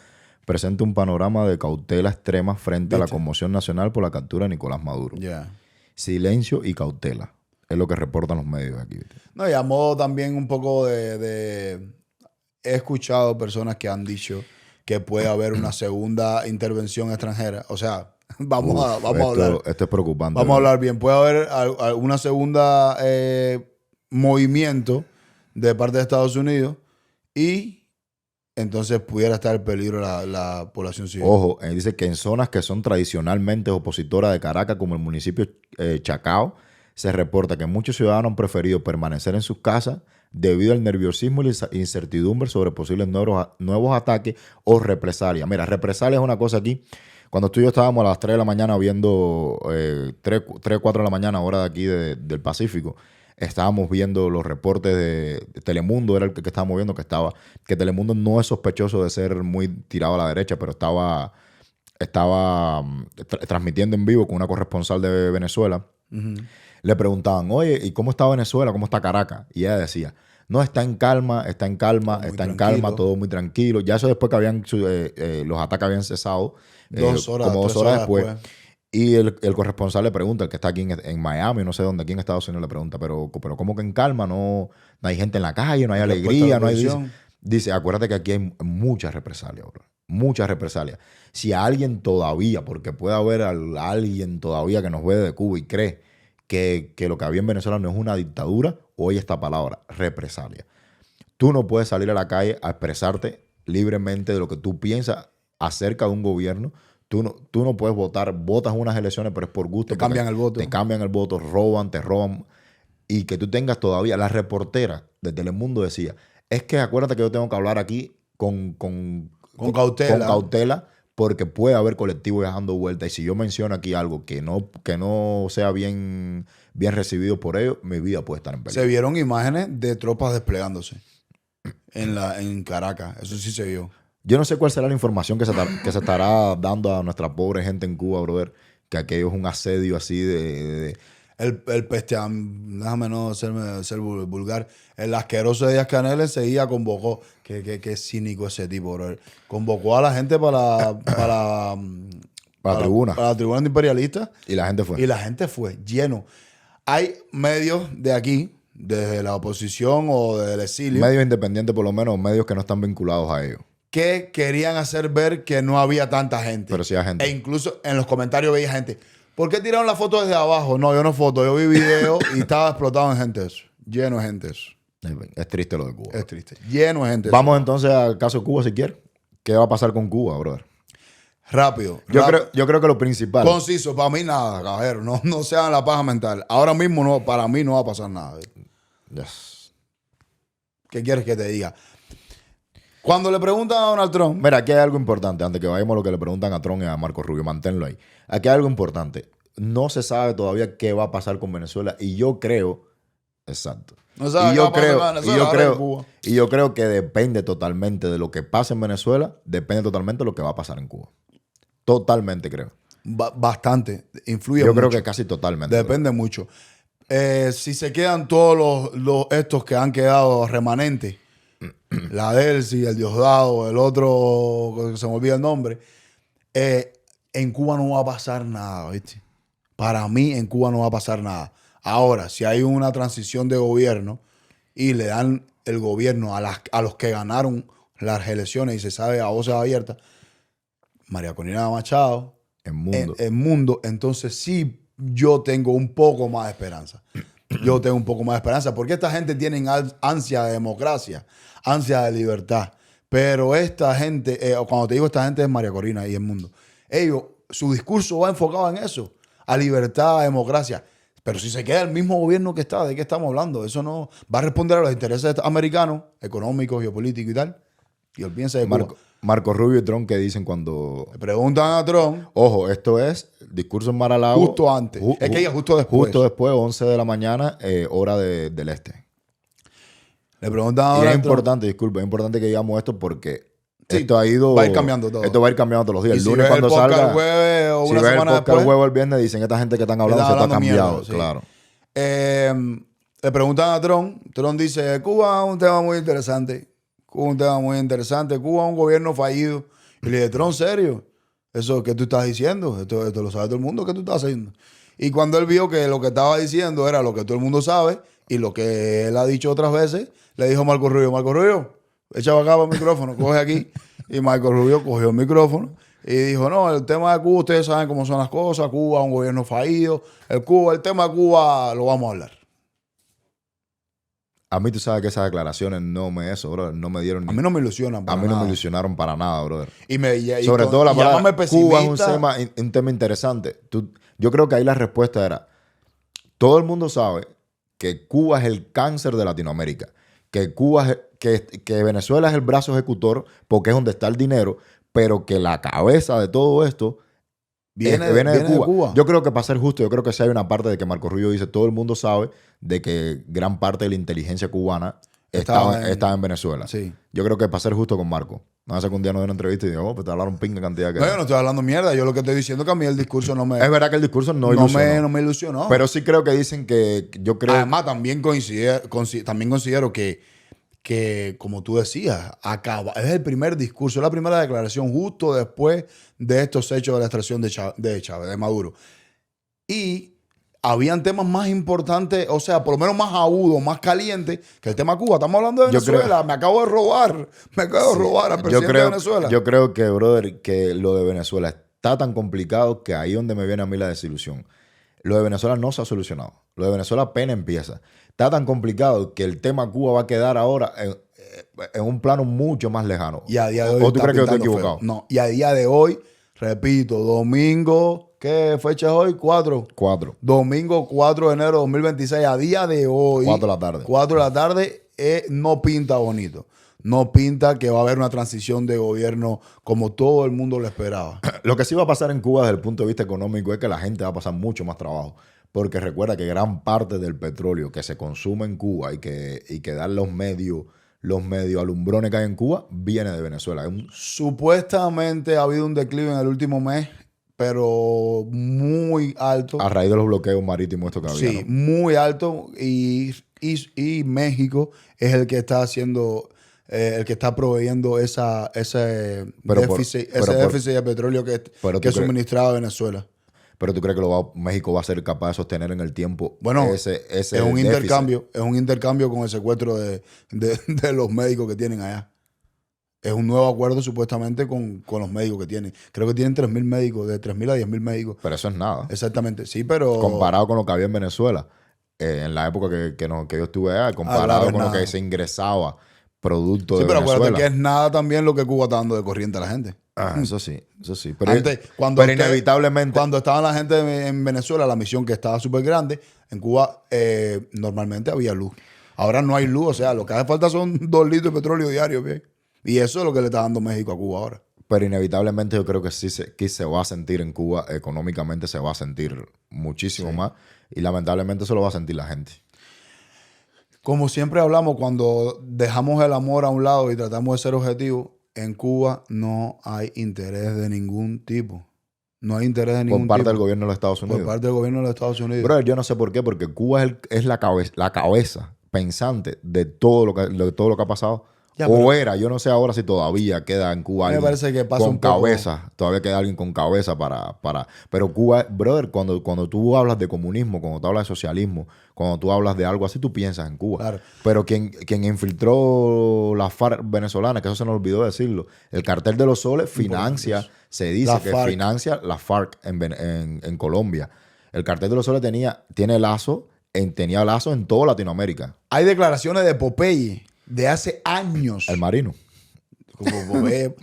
presenta un panorama de cautela extrema frente a la ¿Viste? conmoción nacional por la captura de Nicolás Maduro. Ya. Silencio y cautela. Es lo que reportan los medios aquí. ¿Viste? No, y a modo también un poco He escuchado personas que han dicho que puede haber una segunda intervención extranjera. O sea, vamos a hablar. Esto es preocupante. Vamos a hablar bien. Puede haber una segunda movimiento de parte de Estados Unidos y entonces pudiera estar en peligro la población civil. Ojo, dice que en zonas que son tradicionalmente opositoras de Caracas, como el municipio Chacao, se reporta que muchos ciudadanos han preferido permanecer en sus casas debido al nerviosismo y la incertidumbre sobre posibles nuevos ataques o represalias. Mira, represalias es una cosa aquí. Cuando tú y yo estábamos a las 3 de la mañana viendo, 3, 4 de la mañana, hora de aquí del Pacífico, estábamos viendo los reportes de Telemundo, era el que estábamos viendo, que Telemundo no es sospechoso de ser muy tirado a la derecha, pero estaba transmitiendo en vivo con una corresponsal de Venezuela. Uh-huh. Le preguntaban, oye, ¿y cómo está Venezuela? ¿Cómo está Caracas? Y ella decía, no, está en calma, todo muy tranquilo. Ya eso después que los ataques habían cesado, 2 horas, como 2 horas después. después. Y el corresponsal le pregunta, el que está aquí en Miami, no sé dónde, aquí en Estados Unidos, le pregunta, pero ¿cómo que en calma? No hay gente en la calle, no hay alegría, no hay... Dice, acuérdate que aquí hay muchas represalias, bro. Muchas represalias. Si alguien todavía, porque puede haber alguien todavía que nos ve de Cuba y cree que lo que había en Venezuela no es una dictadura, oye esta palabra, represalia. Tú no puedes salir a la calle a expresarte libremente de lo que tú piensas acerca de un gobierno. Tú no puedes votar, votas unas elecciones, pero es por gusto. Te cambian el voto. Te cambian el voto, te roban. Y que tú tengas todavía, la reportera de Telemundo decía, es que acuérdate que yo tengo que hablar aquí con cautela, porque puede haber colectivos dejando vueltas. Y si yo menciono aquí algo que no sea bien recibido por ellos, mi vida puede estar en peligro. Se vieron imágenes de tropas desplegándose en Caracas. Eso sí se vio. Yo no sé cuál será la información que se estará dando a nuestra pobre gente en Cuba, brother, que aquello es un asedio así de... El déjame no ser vulgar, el asqueroso de Díaz Canel seguía, convocó, qué cínico ese tipo, bro. Convocó a la gente para la tribuna. Para la tribuna de imperialistas. Y la gente fue. Y la gente fue, lleno. Hay medios de aquí, desde la oposición o del exilio. Medios independientes, por lo menos, medios que no están vinculados a ellos. Que querían hacer ver que no había tanta gente. Pero sí hay gente. E incluso en los comentarios veía gente. ¿Por qué tiraron la foto desde abajo? No, yo no foto, yo vi video y estaba explotado en gente eso. Lleno de gente eso. Es triste lo de Cuba. Es triste. Lleno de gente. Vamos entonces al caso de Cuba si quieres. ¿Qué va a pasar con Cuba, brother? Rápido. Yo creo que lo principal. Conciso, para mí nada, caballero. No sean la paja mental. Ahora mismo para mí no va a pasar nada. Yes. ¿Qué quieres que te diga? Cuando le preguntan a Donald Trump... Mira, aquí hay algo importante. Antes que vayamos a lo que le preguntan a Trump y a Marco Rubio, manténlo ahí. Aquí hay algo importante. No se sabe todavía qué va a pasar con Venezuela. Y yo creo... Exacto. No sabe qué va a pasar con Venezuela, y yo creo que depende totalmente de lo que pase en Venezuela. Depende totalmente de lo que va a pasar en Cuba. Totalmente creo. Bastante. Influye Yo mucho. creo que casi totalmente. Depende mucho. Si se quedan todos estos que han quedado remanentes, la Delcy, el Diosdado, el otro, que se me olvida el nombre, en Cuba no va a pasar nada, ¿viste? Para mí, en Cuba no va a pasar nada. Ahora, si hay una transición de gobierno y le dan el gobierno a los que ganaron las elecciones y se sabe a voces abiertas, María Corina Machado, El mundo. el mundo, entonces sí yo tengo un poco más de esperanza. Yo tengo un poco más de esperanza porque esta gente tiene ansia de democracia, ansia de libertad. Pero esta gente, cuando te digo esta gente es María Corina y el mundo, ellos, su discurso va enfocado en eso, a libertad, a democracia. Pero si se queda el mismo gobierno que está, ¿de qué estamos hablando? Eso no va a responder a los intereses americanos, económicos, geopolíticos y tal. Y olvídense de Cuba. Marco Rubio y Trump, ¿qué dicen cuando...? Le preguntan a Trump. Ojo, esto es discurso en Mar-a-Lago. Justo antes. Es que ella justo después. Justo después, 11 de la mañana, hora del este. Le preguntan a Y es Donald Trump. importante, disculpa, es importante que digamos esto porque Sí, esto ha ido... va a ir cambiando todo. Esto va a ir cambiando todos los días. Y El si lunes ves cuando el podcast salga... el jueves o si una ves el semana podcast después, el jueves o el viernes, dicen esta gente que están hablando, están esto está hablando cambiado. mierda, sí. Claro. Le preguntan a Trump. Trump dice, Cuba es un tema muy interesante. Cuba es un tema muy interesante. Cuba es un gobierno fallido. Y le dije, Trump, ¿serio? Eso que tú estás diciendo, esto lo sabe todo el mundo, ¿qué tú estás haciendo? Y cuando él vio que lo que estaba diciendo era lo que todo el mundo sabe y lo que él ha dicho otras veces, le dijo a Marco Rubio, echa para acá para el micrófono, coge aquí. Y Marco Rubio cogió el micrófono y dijo, no, el tema de Cuba, ustedes saben cómo son las cosas, Cuba es un gobierno fallido, el tema de Cuba lo vamos a hablar. A mí tú sabes que esas declaraciones no me dieron A mí no me ilusionan a para mí no nada. me ilusionaron para nada, brother. Sobre todo la llámame palabra Cuba es pesimista. un tema interesante. Yo creo que ahí la respuesta era, todo el mundo sabe que Cuba es el cáncer de Latinoamérica, que que Venezuela es el brazo ejecutor porque es donde está el dinero, pero que la cabeza de todo esto viene de Cuba. Yo creo que para ser justo, yo creo que sí hay una parte de que Marco Rubio dice, todo el mundo sabe de que gran parte de la inteligencia cubana estaba en Venezuela. Sí. Yo creo que para ser justo con Marco. No hace que un día nos dio una entrevista y digo, pues te hablaron pinga cantidad que... No, yo no estoy hablando mierda. Yo lo que estoy diciendo es que a mí el discurso no me... Es verdad que el discurso no ilusionó. No me ilusionó. Pero sí creo que dicen que... Yo creo... Además, también considero que, como tú decías, es el primer discurso, es la primera declaración justo después de estos hechos de la extracción de Chávez, de Maduro. Y habían temas más importantes, o sea, por lo menos más agudos, más calientes que el tema Cuba. Estamos hablando de Venezuela. Me acabo de robar al presidente de Venezuela. Yo creo que, brother, que lo de Venezuela está tan complicado que ahí es donde me viene a mí la desilusión. Lo de Venezuela no se ha solucionado. Lo de Venezuela apenas empieza. Está tan complicado que el tema Cuba va a quedar ahora en un plano mucho más lejano. Y a día de hoy ¿O tú crees que yo estoy pintando equivocado? feo. No, y a día de hoy, repito, domingo, ¿qué fecha es hoy? 4. 4. Domingo 4 de enero de 2026, a día de hoy. 4 de la tarde. 4 de la tarde, no pinta bonito. No pinta que va a haber una transición de gobierno como todo el mundo lo esperaba. Lo que sí va a pasar en Cuba desde el punto de vista económico es que la gente va a pasar mucho más trabajo. Porque recuerda que gran parte del petróleo que se consume en Cuba y que dan los medios alumbrones que hay en Cuba viene de Venezuela. Supuestamente ha habido un declive en el último mes, pero muy alto. A raíz de los bloqueos marítimos estos que había. Sí, ¿no? muy alto. Y México es el que está haciendo, el que está proveyendo ese déficit de petróleo que suministraba Venezuela. Pero tú crees que México va a ser capaz de sostener en el tiempo ese es un intercambio con el secuestro de los médicos que tienen allá. Es un nuevo acuerdo supuestamente con los médicos que tienen. Creo que tienen 3.000 médicos, de 3.000 a 10.000 médicos. Pero eso es nada. Exactamente, sí, pero... Comparado con lo que había en Venezuela, en la época que yo estuve allá, comparado con lo que se ingresaba producto de Venezuela. Sí, pero acuérdate que es nada también lo que Cuba está dando de corriente a la gente. Eso sí. Pero, Antes, inevitablemente... Cuando estaba la gente en Venezuela, la misión que estaba súper grande, en Cuba normalmente había luz. Ahora no hay luz, o sea, lo que hace falta son 2 litros de petróleo diario, ¿bien? Y eso es lo que le está dando México a Cuba ahora. Pero inevitablemente yo creo que sí se va a sentir en Cuba, económicamente se va a sentir muchísimo más y lamentablemente eso lo va a sentir la gente. Como siempre hablamos, cuando dejamos el amor a un lado y tratamos de ser objetivos, en Cuba no hay interés de ningún tipo. No hay interés de por ningún parte tipo. del gobierno de los Estados Unidos. Por parte del gobierno de los Estados Unidos. Brother, yo no sé por qué, porque Cuba es la cabeza pensante de todo lo que ha pasado. Ya, O pero- era, yo no sé ahora si todavía queda en Cuba A mí me alguien parece que pasa con un poco- cabeza. Todavía queda alguien con cabeza para. Pero Cuba, brother, cuando tú hablas de comunismo, cuando tú hablas de socialismo, cuando tú hablas de algo así, tú piensas en Cuba. Claro. Pero quien infiltró la FARC venezolana, que eso se nos olvidó decirlo, el cartel de los soles financia, se dice La que FARC. financia la FARC en Colombia. El cartel de los soles tenía lazo en toda Latinoamérica. Hay declaraciones de Popeye de hace años. El marino. Como Popeye,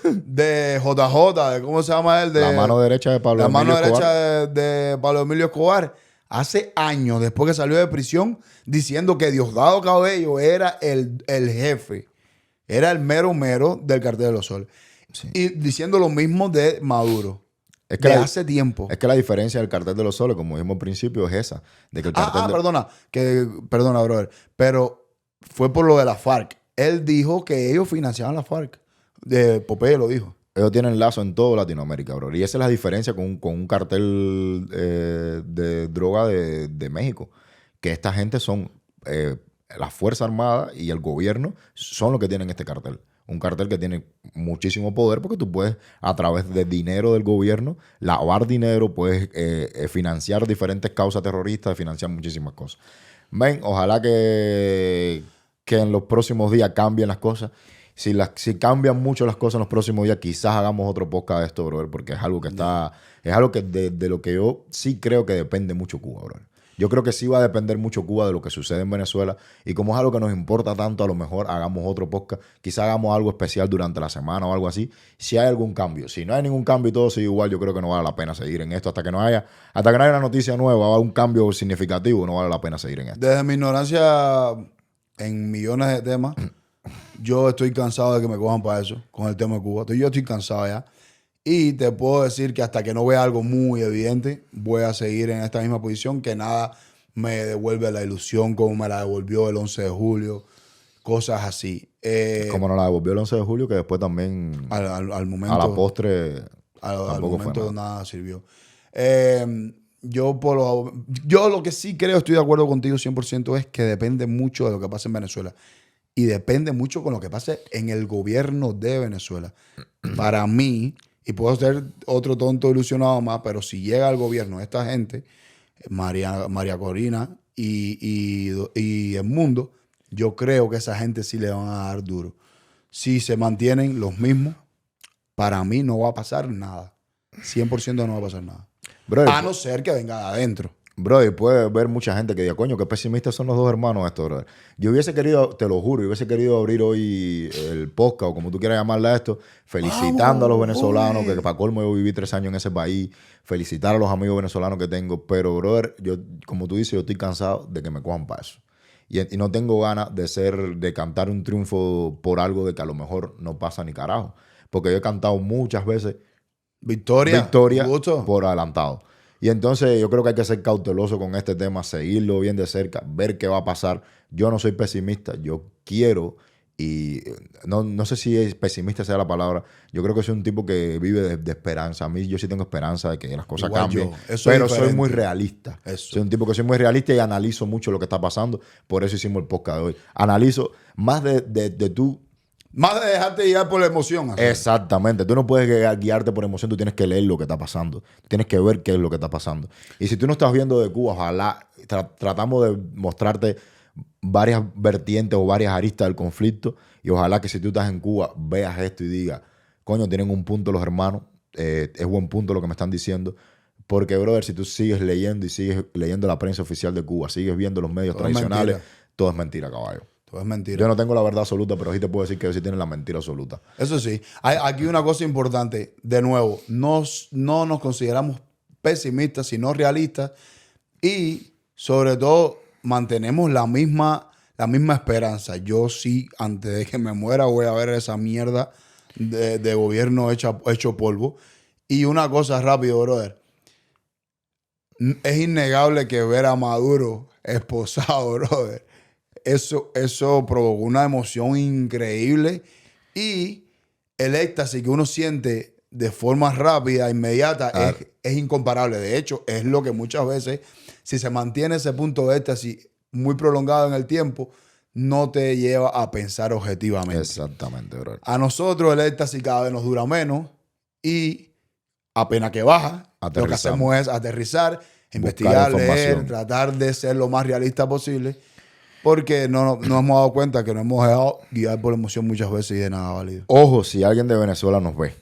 de JJ, de ¿cómo se llama él? De, La mano derecha de Pablo la mano Emilio derecha Escobar. de Pablo Emilio Escobar. Hace años, después que salió de prisión, diciendo que Diosdado Cabello era el jefe. Era el mero mero del cartel de los soles. Sí. Y diciendo lo mismo de Maduro. Es que de la- hace tiempo. Es que la diferencia del cartel de los soles, como dijimos al principio, es esa. De que el cartel Perdona, brother. Pero fue por lo de la FARC. Él dijo que ellos financiaban la FARC. De Popeye lo dijo. ellos tienen lazo en toda Latinoamérica, bro. Y esa es la diferencia con un cartel de droga de México. Que esta gente son la Fuerza Armada y el gobierno son los que tienen este cartel. Un cartel que tiene muchísimo poder porque tú puedes, a través de dinero del gobierno, lavar dinero, puedes financiar diferentes causas terroristas, financiar muchísimas cosas. Ven, ojalá que en los próximos días cambien las cosas. Si cambian mucho las cosas en los próximos días, quizás hagamos otro podcast de esto, brother, porque es algo que es algo que de lo que yo sí creo que depende mucho Cuba, brother. Yo creo que sí va a depender mucho Cuba de lo que sucede en Venezuela. Y como es algo que nos importa tanto, a lo mejor hagamos otro podcast. Quizás hagamos algo especial durante la semana o algo así. Si hay algún cambio. Si no hay ningún cambio y todo sigue igual, yo creo que no vale la pena seguir en esto. Hasta que no haya una noticia nueva o un cambio significativo, no vale la pena seguir en esto. Desde mi ignorancia en millones de temas, yo estoy cansado de que me cojan para eso, con el tema de Cuba. Yo estoy cansado ya. Y te puedo decir que hasta que no vea algo muy evidente, voy a seguir en esta misma posición, que nada me devuelve la ilusión como me la devolvió el 11 de julio, cosas así. Como nos la devolvió el 11 de julio, que después también Al momento, a la postre al tampoco fue momento nada. nada sirvió. Yo lo que sí creo, estoy de acuerdo contigo 100%, es que depende mucho de lo que pasa en Venezuela. Y depende mucho con lo que pase en el gobierno de Venezuela. Para mí, y puedo ser otro tonto ilusionado más, pero si llega al gobierno esta gente, María Corina y Edmundo, yo creo que esa gente sí le van a dar duro. Si se mantienen los mismos, para mí no va a pasar nada. 100% no va a pasar nada. Brother, A no ser que venga de adentro. Bro, y puede ver mucha gente que diga, coño, qué pesimistas son los dos hermanos estos, bro. Yo hubiese querido, te lo juro, yo hubiese querido abrir hoy el podcast, o como tú quieras llamarle a esto, felicitando a los venezolanos, que para colmo yo viví 3 años en ese país, felicitar a los amigos venezolanos que tengo, pero, brother, yo, como tú dices, yo estoy cansado de que me cojan para eso. Y no tengo ganas de cantar un triunfo por algo de que a lo mejor no pasa ni carajo. Porque yo he cantado muchas veces Victoria gusto. por adelantado. Y entonces yo creo que hay que ser cauteloso con este tema, seguirlo bien de cerca, ver qué va a pasar. Yo no soy pesimista, yo quiero, y no sé si es pesimista sea la palabra, yo creo que soy un tipo que vive de esperanza. A mí yo sí tengo esperanza de que las cosas Igual cambien, yo. Eso pero es soy diferente. muy realista. Eso. Soy un tipo que soy muy realista y analizo mucho lo que está pasando. Por eso hicimos el podcast de hoy. Analizo más de tú. Más de dejarte llevar por la emoción. Así. Exactamente. Tú no puedes guiarte por emoción, tú tienes que leer lo que está pasando. Tú tienes que ver qué es lo que está pasando. Y si tú no estás viendo de Cuba, ojalá tratamos de mostrarte varias vertientes o varias aristas del conflicto. Y ojalá que si tú estás en Cuba, veas esto y digas, coño, tienen un punto los hermanos. Es buen punto lo que me están diciendo. Porque, brother, si tú sigues leyendo y sigues leyendo la prensa oficial de Cuba, sigues viendo los medios Todo es tradicionales, mentira. todo es mentira, caballo. Todo es mentira. Yo no tengo la verdad absoluta, pero sí te puedo decir que ellos sí tienen la mentira absoluta. Eso sí. Hay aquí una cosa importante. De nuevo, no nos consideramos pesimistas, sino realistas. Y, sobre todo, mantenemos la misma esperanza. Yo sí, antes de que me muera, voy a ver esa mierda de gobierno hecho polvo. Y una cosa rápido, brother. Es innegable que ver a Maduro esposado, brother. Eso provocó una emoción increíble y el éxtasis que uno siente de forma rápida, inmediata, Claro. es incomparable. De hecho, es lo que muchas veces, si se mantiene ese punto de éxtasis muy prolongado en el tiempo, no te lleva a pensar objetivamente. Exactamente, bro. A nosotros el éxtasis cada vez nos dura menos y apenas que baja, lo que Aterrizamos. hacemos es aterrizar, investigar, leer, información. tratar de ser lo más realista posible, porque no nos hemos dado cuenta que nos hemos dejado guiar por la emoción muchas veces y de nada válido. Ojo, si alguien de Venezuela nos ve,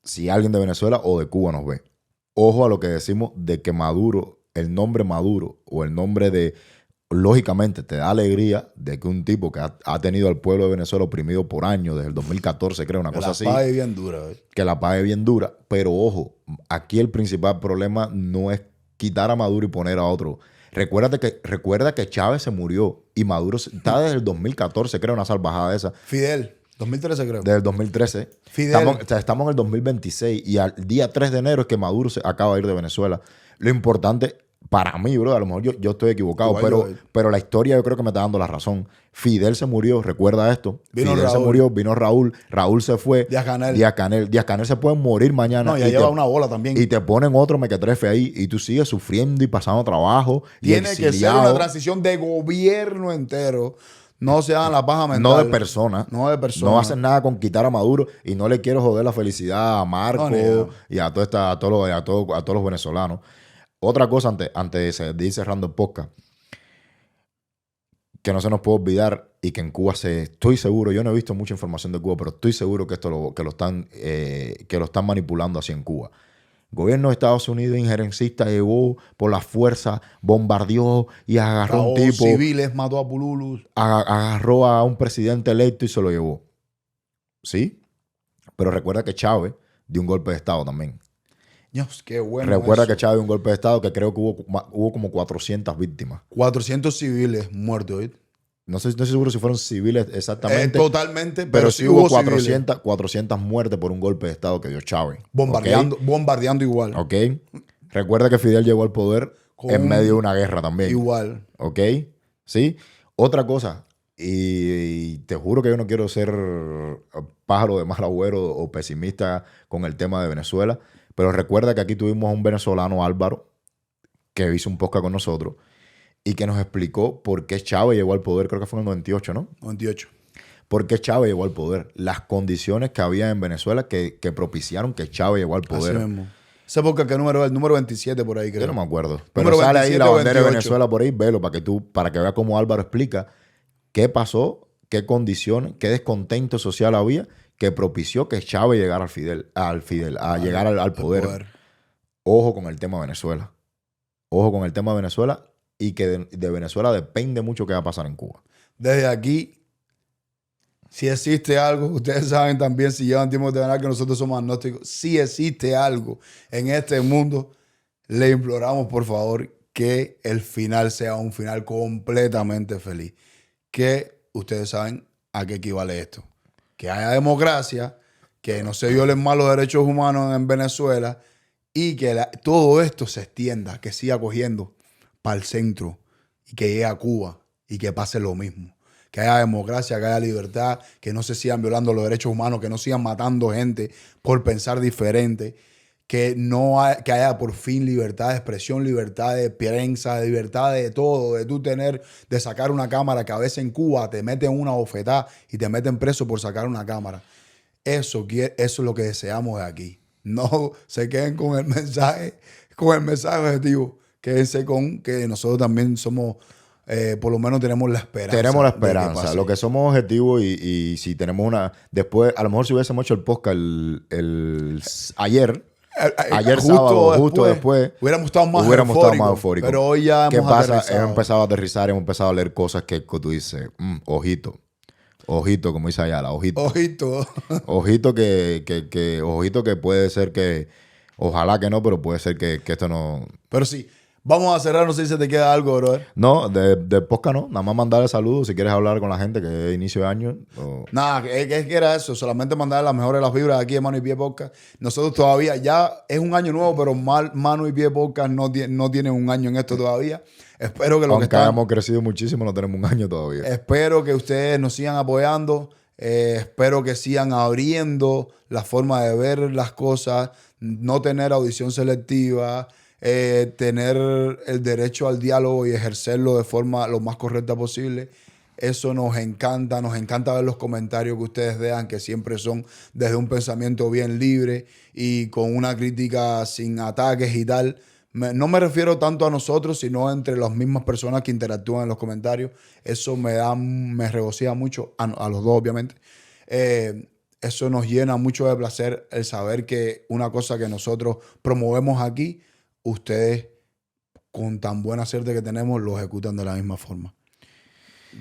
si alguien de Venezuela o de Cuba nos ve, ojo a lo que decimos de que Maduro, el nombre Maduro o el nombre de, lógicamente te da alegría de que un tipo que ha tenido al pueblo de Venezuela oprimido por años, desde el 2014 creo, una Que cosa la así, pague bien dura. que la pague bien dura, pero ojo, aquí el principal problema no es quitar a Maduro y poner a otro. Recuerda que Chávez se murió y Maduro está desde el 2014, creo, una salvajada esa. Fidel, 2013 creo. Desde el 2013. Fidel. Estamos en el 2026 y al día 3 de enero es que Maduro se acaba de ir de Venezuela. Lo importante, para mí, bro, a lo mejor yo estoy equivocado, Igual pero la historia yo creo que me está dando la razón. Fidel se murió, recuerda esto. Vino Fidel se Raúl. murió, vino Raúl se fue. Díaz-Canel. Díaz-Canel se puede morir mañana. No, ya y lleva te- una bola también. Y te ponen otro mequetrefe ahí y tú sigues sufriendo y pasando trabajo. Y Tiene que ser exiliado. una transición de gobierno entero. No se hagan la paja mental. No de persona. No de persona. No hacen nada con quitar a Maduro y no le quiero joder la felicidad a Marco No, ni yo. y a todos los venezolanos. Otra cosa antes de ir cerrando el podcast, que no se nos puede olvidar y que en Cuba estoy seguro, yo no he visto mucha información de Cuba, pero estoy seguro que que lo están manipulando así en Cuba. El gobierno de Estados Unidos injerencista llegó por la fuerza, bombardeó y agarró a un Trabó tipo, civiles, mató a Pululus. agarró a un presidente electo y se lo llevó. ¿Sí? Pero recuerda que Chávez dio un golpe de Estado también. Dios, qué bueno. Recuerda eso. que Chávez dio un golpe de Estado que creo que hubo como 400 víctimas. 400 civiles muertos. ¿oíste? No estoy seguro si fueron civiles exactamente. Totalmente, pero sí hubo civiles 400 muertes por un golpe de Estado que dio Chávez. bombardeando igual. ¿Ok? Recuerda que Fidel llegó al poder Con en medio de una guerra también. Igual. ¿Ok? ¿Sí? Otra cosa, y te juro que yo no quiero ser pájaro de mal agüero o pesimista con el tema de Venezuela, pero recuerda que aquí tuvimos a un venezolano, Álvaro, que hizo un podcast con nosotros y que nos explicó por qué Chávez llegó al poder, creo que fue en el 98, ¿no? 98. ¿Por qué Chávez llegó al poder? Las condiciones que había en Venezuela que propiciaron que Chávez llegó al poder. Así mismo. Sé porque qué número es, el número 27 por ahí, creo. Yo no me acuerdo. Pero Número sale ahí 27 la o bandera de 28. Venezuela por ahí, velo para que veas cómo Álvaro explica qué pasó, qué condiciones, qué descontento social había que propició que Chávez llegara a llegar al poder. Ojo con el tema de Venezuela. Ojo con el tema de Venezuela y que de Venezuela depende mucho qué va a pasar en Cuba. Desde aquí, si existe algo, ustedes saben también, si llevan tiempo de ganar, que nosotros somos agnósticos. Si existe algo en este mundo, le imploramos, por favor, que el final sea un final completamente feliz. Que ustedes saben a qué equivale esto. Que haya democracia, que no se violen más los derechos humanos en Venezuela y que todo esto se extienda, que siga cogiendo para el centro y que llegue a Cuba y que pase lo mismo. Que haya democracia, que haya libertad, que no se sigan violando los derechos humanos, que no sigan matando gente por pensar diferente, que que haya por fin libertad de expresión, libertad de prensa, libertad de todo, de tú de sacar una cámara, que a veces en Cuba te meten una bofetada y te meten preso por sacar una cámara. Eso es lo que deseamos de aquí. No se queden con el mensaje objetivo. Quédense con que nosotros también somos, por lo menos tenemos la esperanza. Tenemos la de que esperanza. pase. Lo que somos objetivos y si tenemos una... Después, a lo mejor si hubiésemos hecho el podcast ayer sábado, justo después, hubiéramos estado más eufóricos. Pero hoy ya ¿Qué hemos pasa? aterrizado. Hemos empezado a aterrizar, hemos empezado a leer cosas que tú dices, ojito, como dice Ayala, ojito. Ojito. Ojito que puede ser que, ojalá que no, pero puede ser que esto no... Pero sí, vamos a cerrar, no sé si se te queda algo, brother. No, de podcast no, nada más mandarle saludos si quieres hablar con la gente que es inicio de año. Nada, que era eso, solamente mandar las mejores las vibras aquí de Mano y Pie Podcast. Nosotros todavía, ya es un año nuevo, pero Mano y Pie Podcast no tienen un año en esto todavía. Espero que Aunque hayamos crecido muchísimo, no tenemos un año todavía. Espero que ustedes nos sigan apoyando. Espero que sigan abriendo la forma de ver las cosas, no tener audición selectiva, tener el derecho al diálogo y ejercerlo de forma lo más correcta posible. Eso nos encanta ver los comentarios que ustedes dejan, que siempre son desde un pensamiento bien libre y con una crítica sin ataques y tal. No me refiero tanto a nosotros, sino entre las mismas personas que interactúan en los comentarios. Eso me regocija mucho, a los dos obviamente. Eso nos llena mucho de placer el saber que una cosa que nosotros promovemos aquí, ustedes con tan buena suerte que tenemos, lo ejecutan de la misma forma.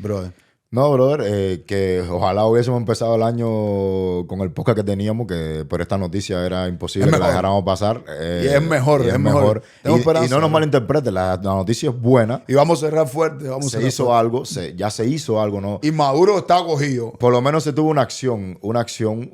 Brother. No, brother, que ojalá hubiésemos empezado el año con el podcast que teníamos, que por esta noticia era imposible que la dejáramos pasar. Y es mejor, es mejor. Y no nos malinterpreten, la noticia es buena. Y vamos a cerrar fuerte. Se hizo algo, ya se hizo algo, ¿no? Y Maduro está cogido. Por lo menos se tuvo una acción,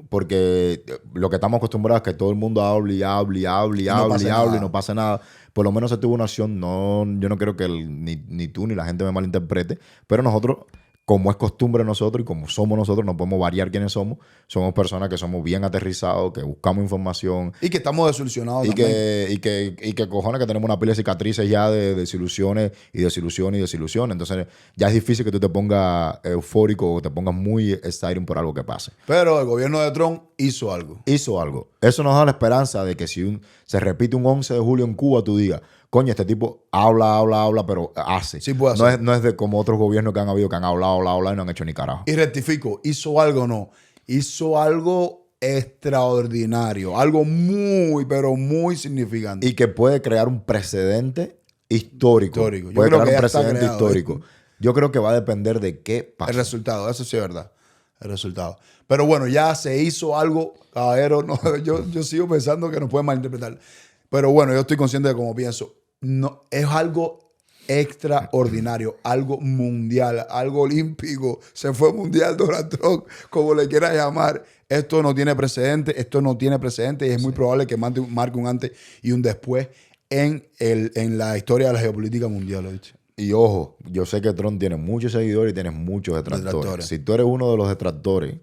porque lo que estamos acostumbrados es que todo el mundo hable y no pasa nada. Por lo menos se tuvo una acción. No, yo no creo que ni tú ni la gente me malinterprete, pero nosotros, como es costumbre de nosotros y como somos nosotros, no podemos variar quiénes somos. Somos personas que somos bien aterrizados, que buscamos información. Y que estamos desilusionados también. Y que cojones, que tenemos una pila de cicatrices ya de desilusiones y desilusiones y desilusiones. Entonces ya es difícil que tú te pongas eufórico o te pongas muy excited por algo que pase. Pero el gobierno de Trump hizo algo. Eso nos da la esperanza de que si se repite un 11 de julio en Cuba, tú digas, coño, este tipo habla, pero hace. Sí puede hacer. No es de como otros gobiernos que han habido, que han hablado y no han hecho ni carajo. Y rectifico, hizo algo o no. Hizo algo extraordinario. Algo muy, pero muy significante. Y que puede crear un precedente histórico. Puede crear un precedente histórico. Yo creo que va a depender de qué pasa. El resultado, eso sí es verdad. El resultado. Pero bueno, ya se hizo algo, caballero. No, yo sigo pensando que nos pueden malinterpretar. Pero bueno, yo estoy consciente de cómo pienso. No, es algo extraordinario, algo mundial, algo olímpico. Se fue mundial Donald Trump, como le quieras llamar. Esto no tiene precedente y es muy probable que marque un antes y un después en la historia de la geopolítica mundial. Y ojo, yo sé que Trump tiene muchos seguidores y tiene muchos detractores. Si tú eres uno de los detractores,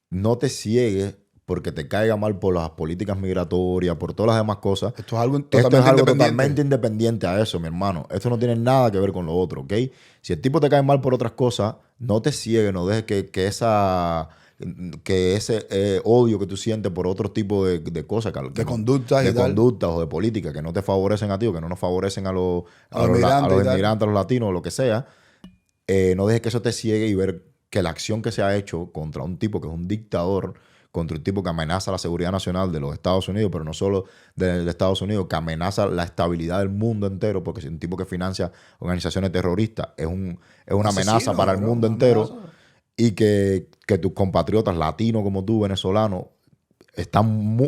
no te ciegues porque te caiga mal por las políticas migratorias, por todas las demás cosas. Esto es algo totalmente independiente a eso, mi hermano. Esto no tiene nada que ver con lo otro, ¿ok? Si el tipo te cae mal por otras cosas, no te ciegues, no dejes que ese odio que tú sientes por otro tipo de cosas, de conductas o de políticas que no te favorecen a ti o que no nos favorecen a los inmigrantes, a los latinos, o lo que sea, no dejes que eso te ciegue y ver que la acción que se ha hecho contra un tipo que es un dictador, contra un tipo que amenaza la seguridad nacional de los Estados Unidos, pero no solo de Estados Unidos, que amenaza la estabilidad del mundo entero, porque si un tipo que financia organizaciones terroristas es una amenaza para el mundo entero, y que tus compatriotas latinos como tú, venezolanos,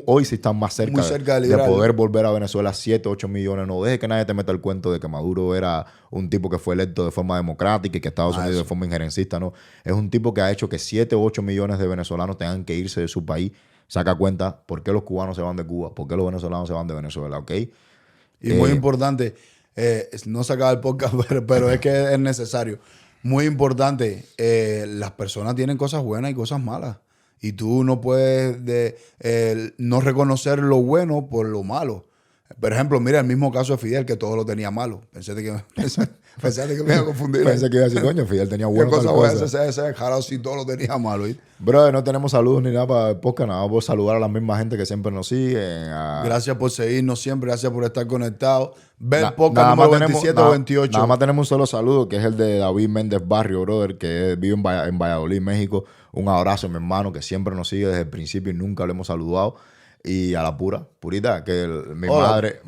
hoy sí están más cerca de poder volver a Venezuela. 7, 8 millones. No dejes que nadie te meta el cuento de que Maduro era un tipo que fue electo de forma democrática y que Estados Unidos de forma injerencista. No, es un tipo que ha hecho que 7 o 8 millones de venezolanos tengan que irse de su país. Saca cuenta por qué los cubanos se van de Cuba, por qué los venezolanos se van de Venezuela, ¿ok? Y muy importante, no se acaba el podcast, pero es que es necesario. Muy importante, las personas tienen cosas buenas y cosas malas. Y tú no puedes no reconocer lo bueno por lo malo. Por ejemplo, mira el mismo caso de Fidel, que todo lo tenía malo. Pensaste que me iba a confundir. Pensé que iba a decir, coño, Fidel tenía bueno. ¿Qué cosa voy a hacer? Ese jarabe si todo lo tenía malo. ¿Sí? Brother, no tenemos saludos ni nada para el podcast, nada por saludar a la misma gente que siempre nos sigue. Gracias por seguirnos siempre, gracias por estar conectados. Ve el podcast número 27 o 28. Nada más tenemos un solo saludo, que es el de David Méndez Barrio, brother, que vive en Valladolid, México. Un abrazo, mi hermano, que siempre nos sigue desde el principio y nunca le hemos saludado. Y a la purita, que mi madre,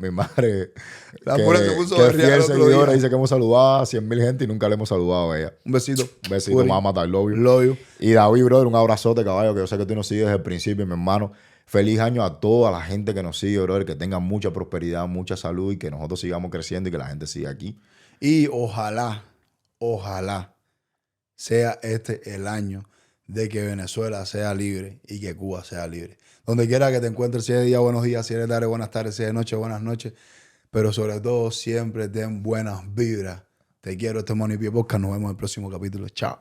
la pura se puso que es fiel seguidora, dice que hemos saludado a 100,000 gente y nunca le hemos saludado a ella. Un besito. Mamá, I love you. Love you. Y David, brother, un abrazote, caballo, que yo sé que tú nos sigues desde el principio, mi hermano. Feliz año a toda la gente que nos sigue, brother, que tengan mucha prosperidad, mucha salud y que nosotros sigamos creciendo y que la gente siga aquí. Y ojalá sea este el año de que Venezuela sea libre y que Cuba sea libre. Donde quiera que te encuentres, si es de día, buenos días, si es de tarde, buenas tardes, si es de noche, buenas noches. Pero sobre todo, siempre ten buenas vibras. Te quiero, este es Mano y Pie Podcast. Nos vemos en el próximo capítulo. Chao.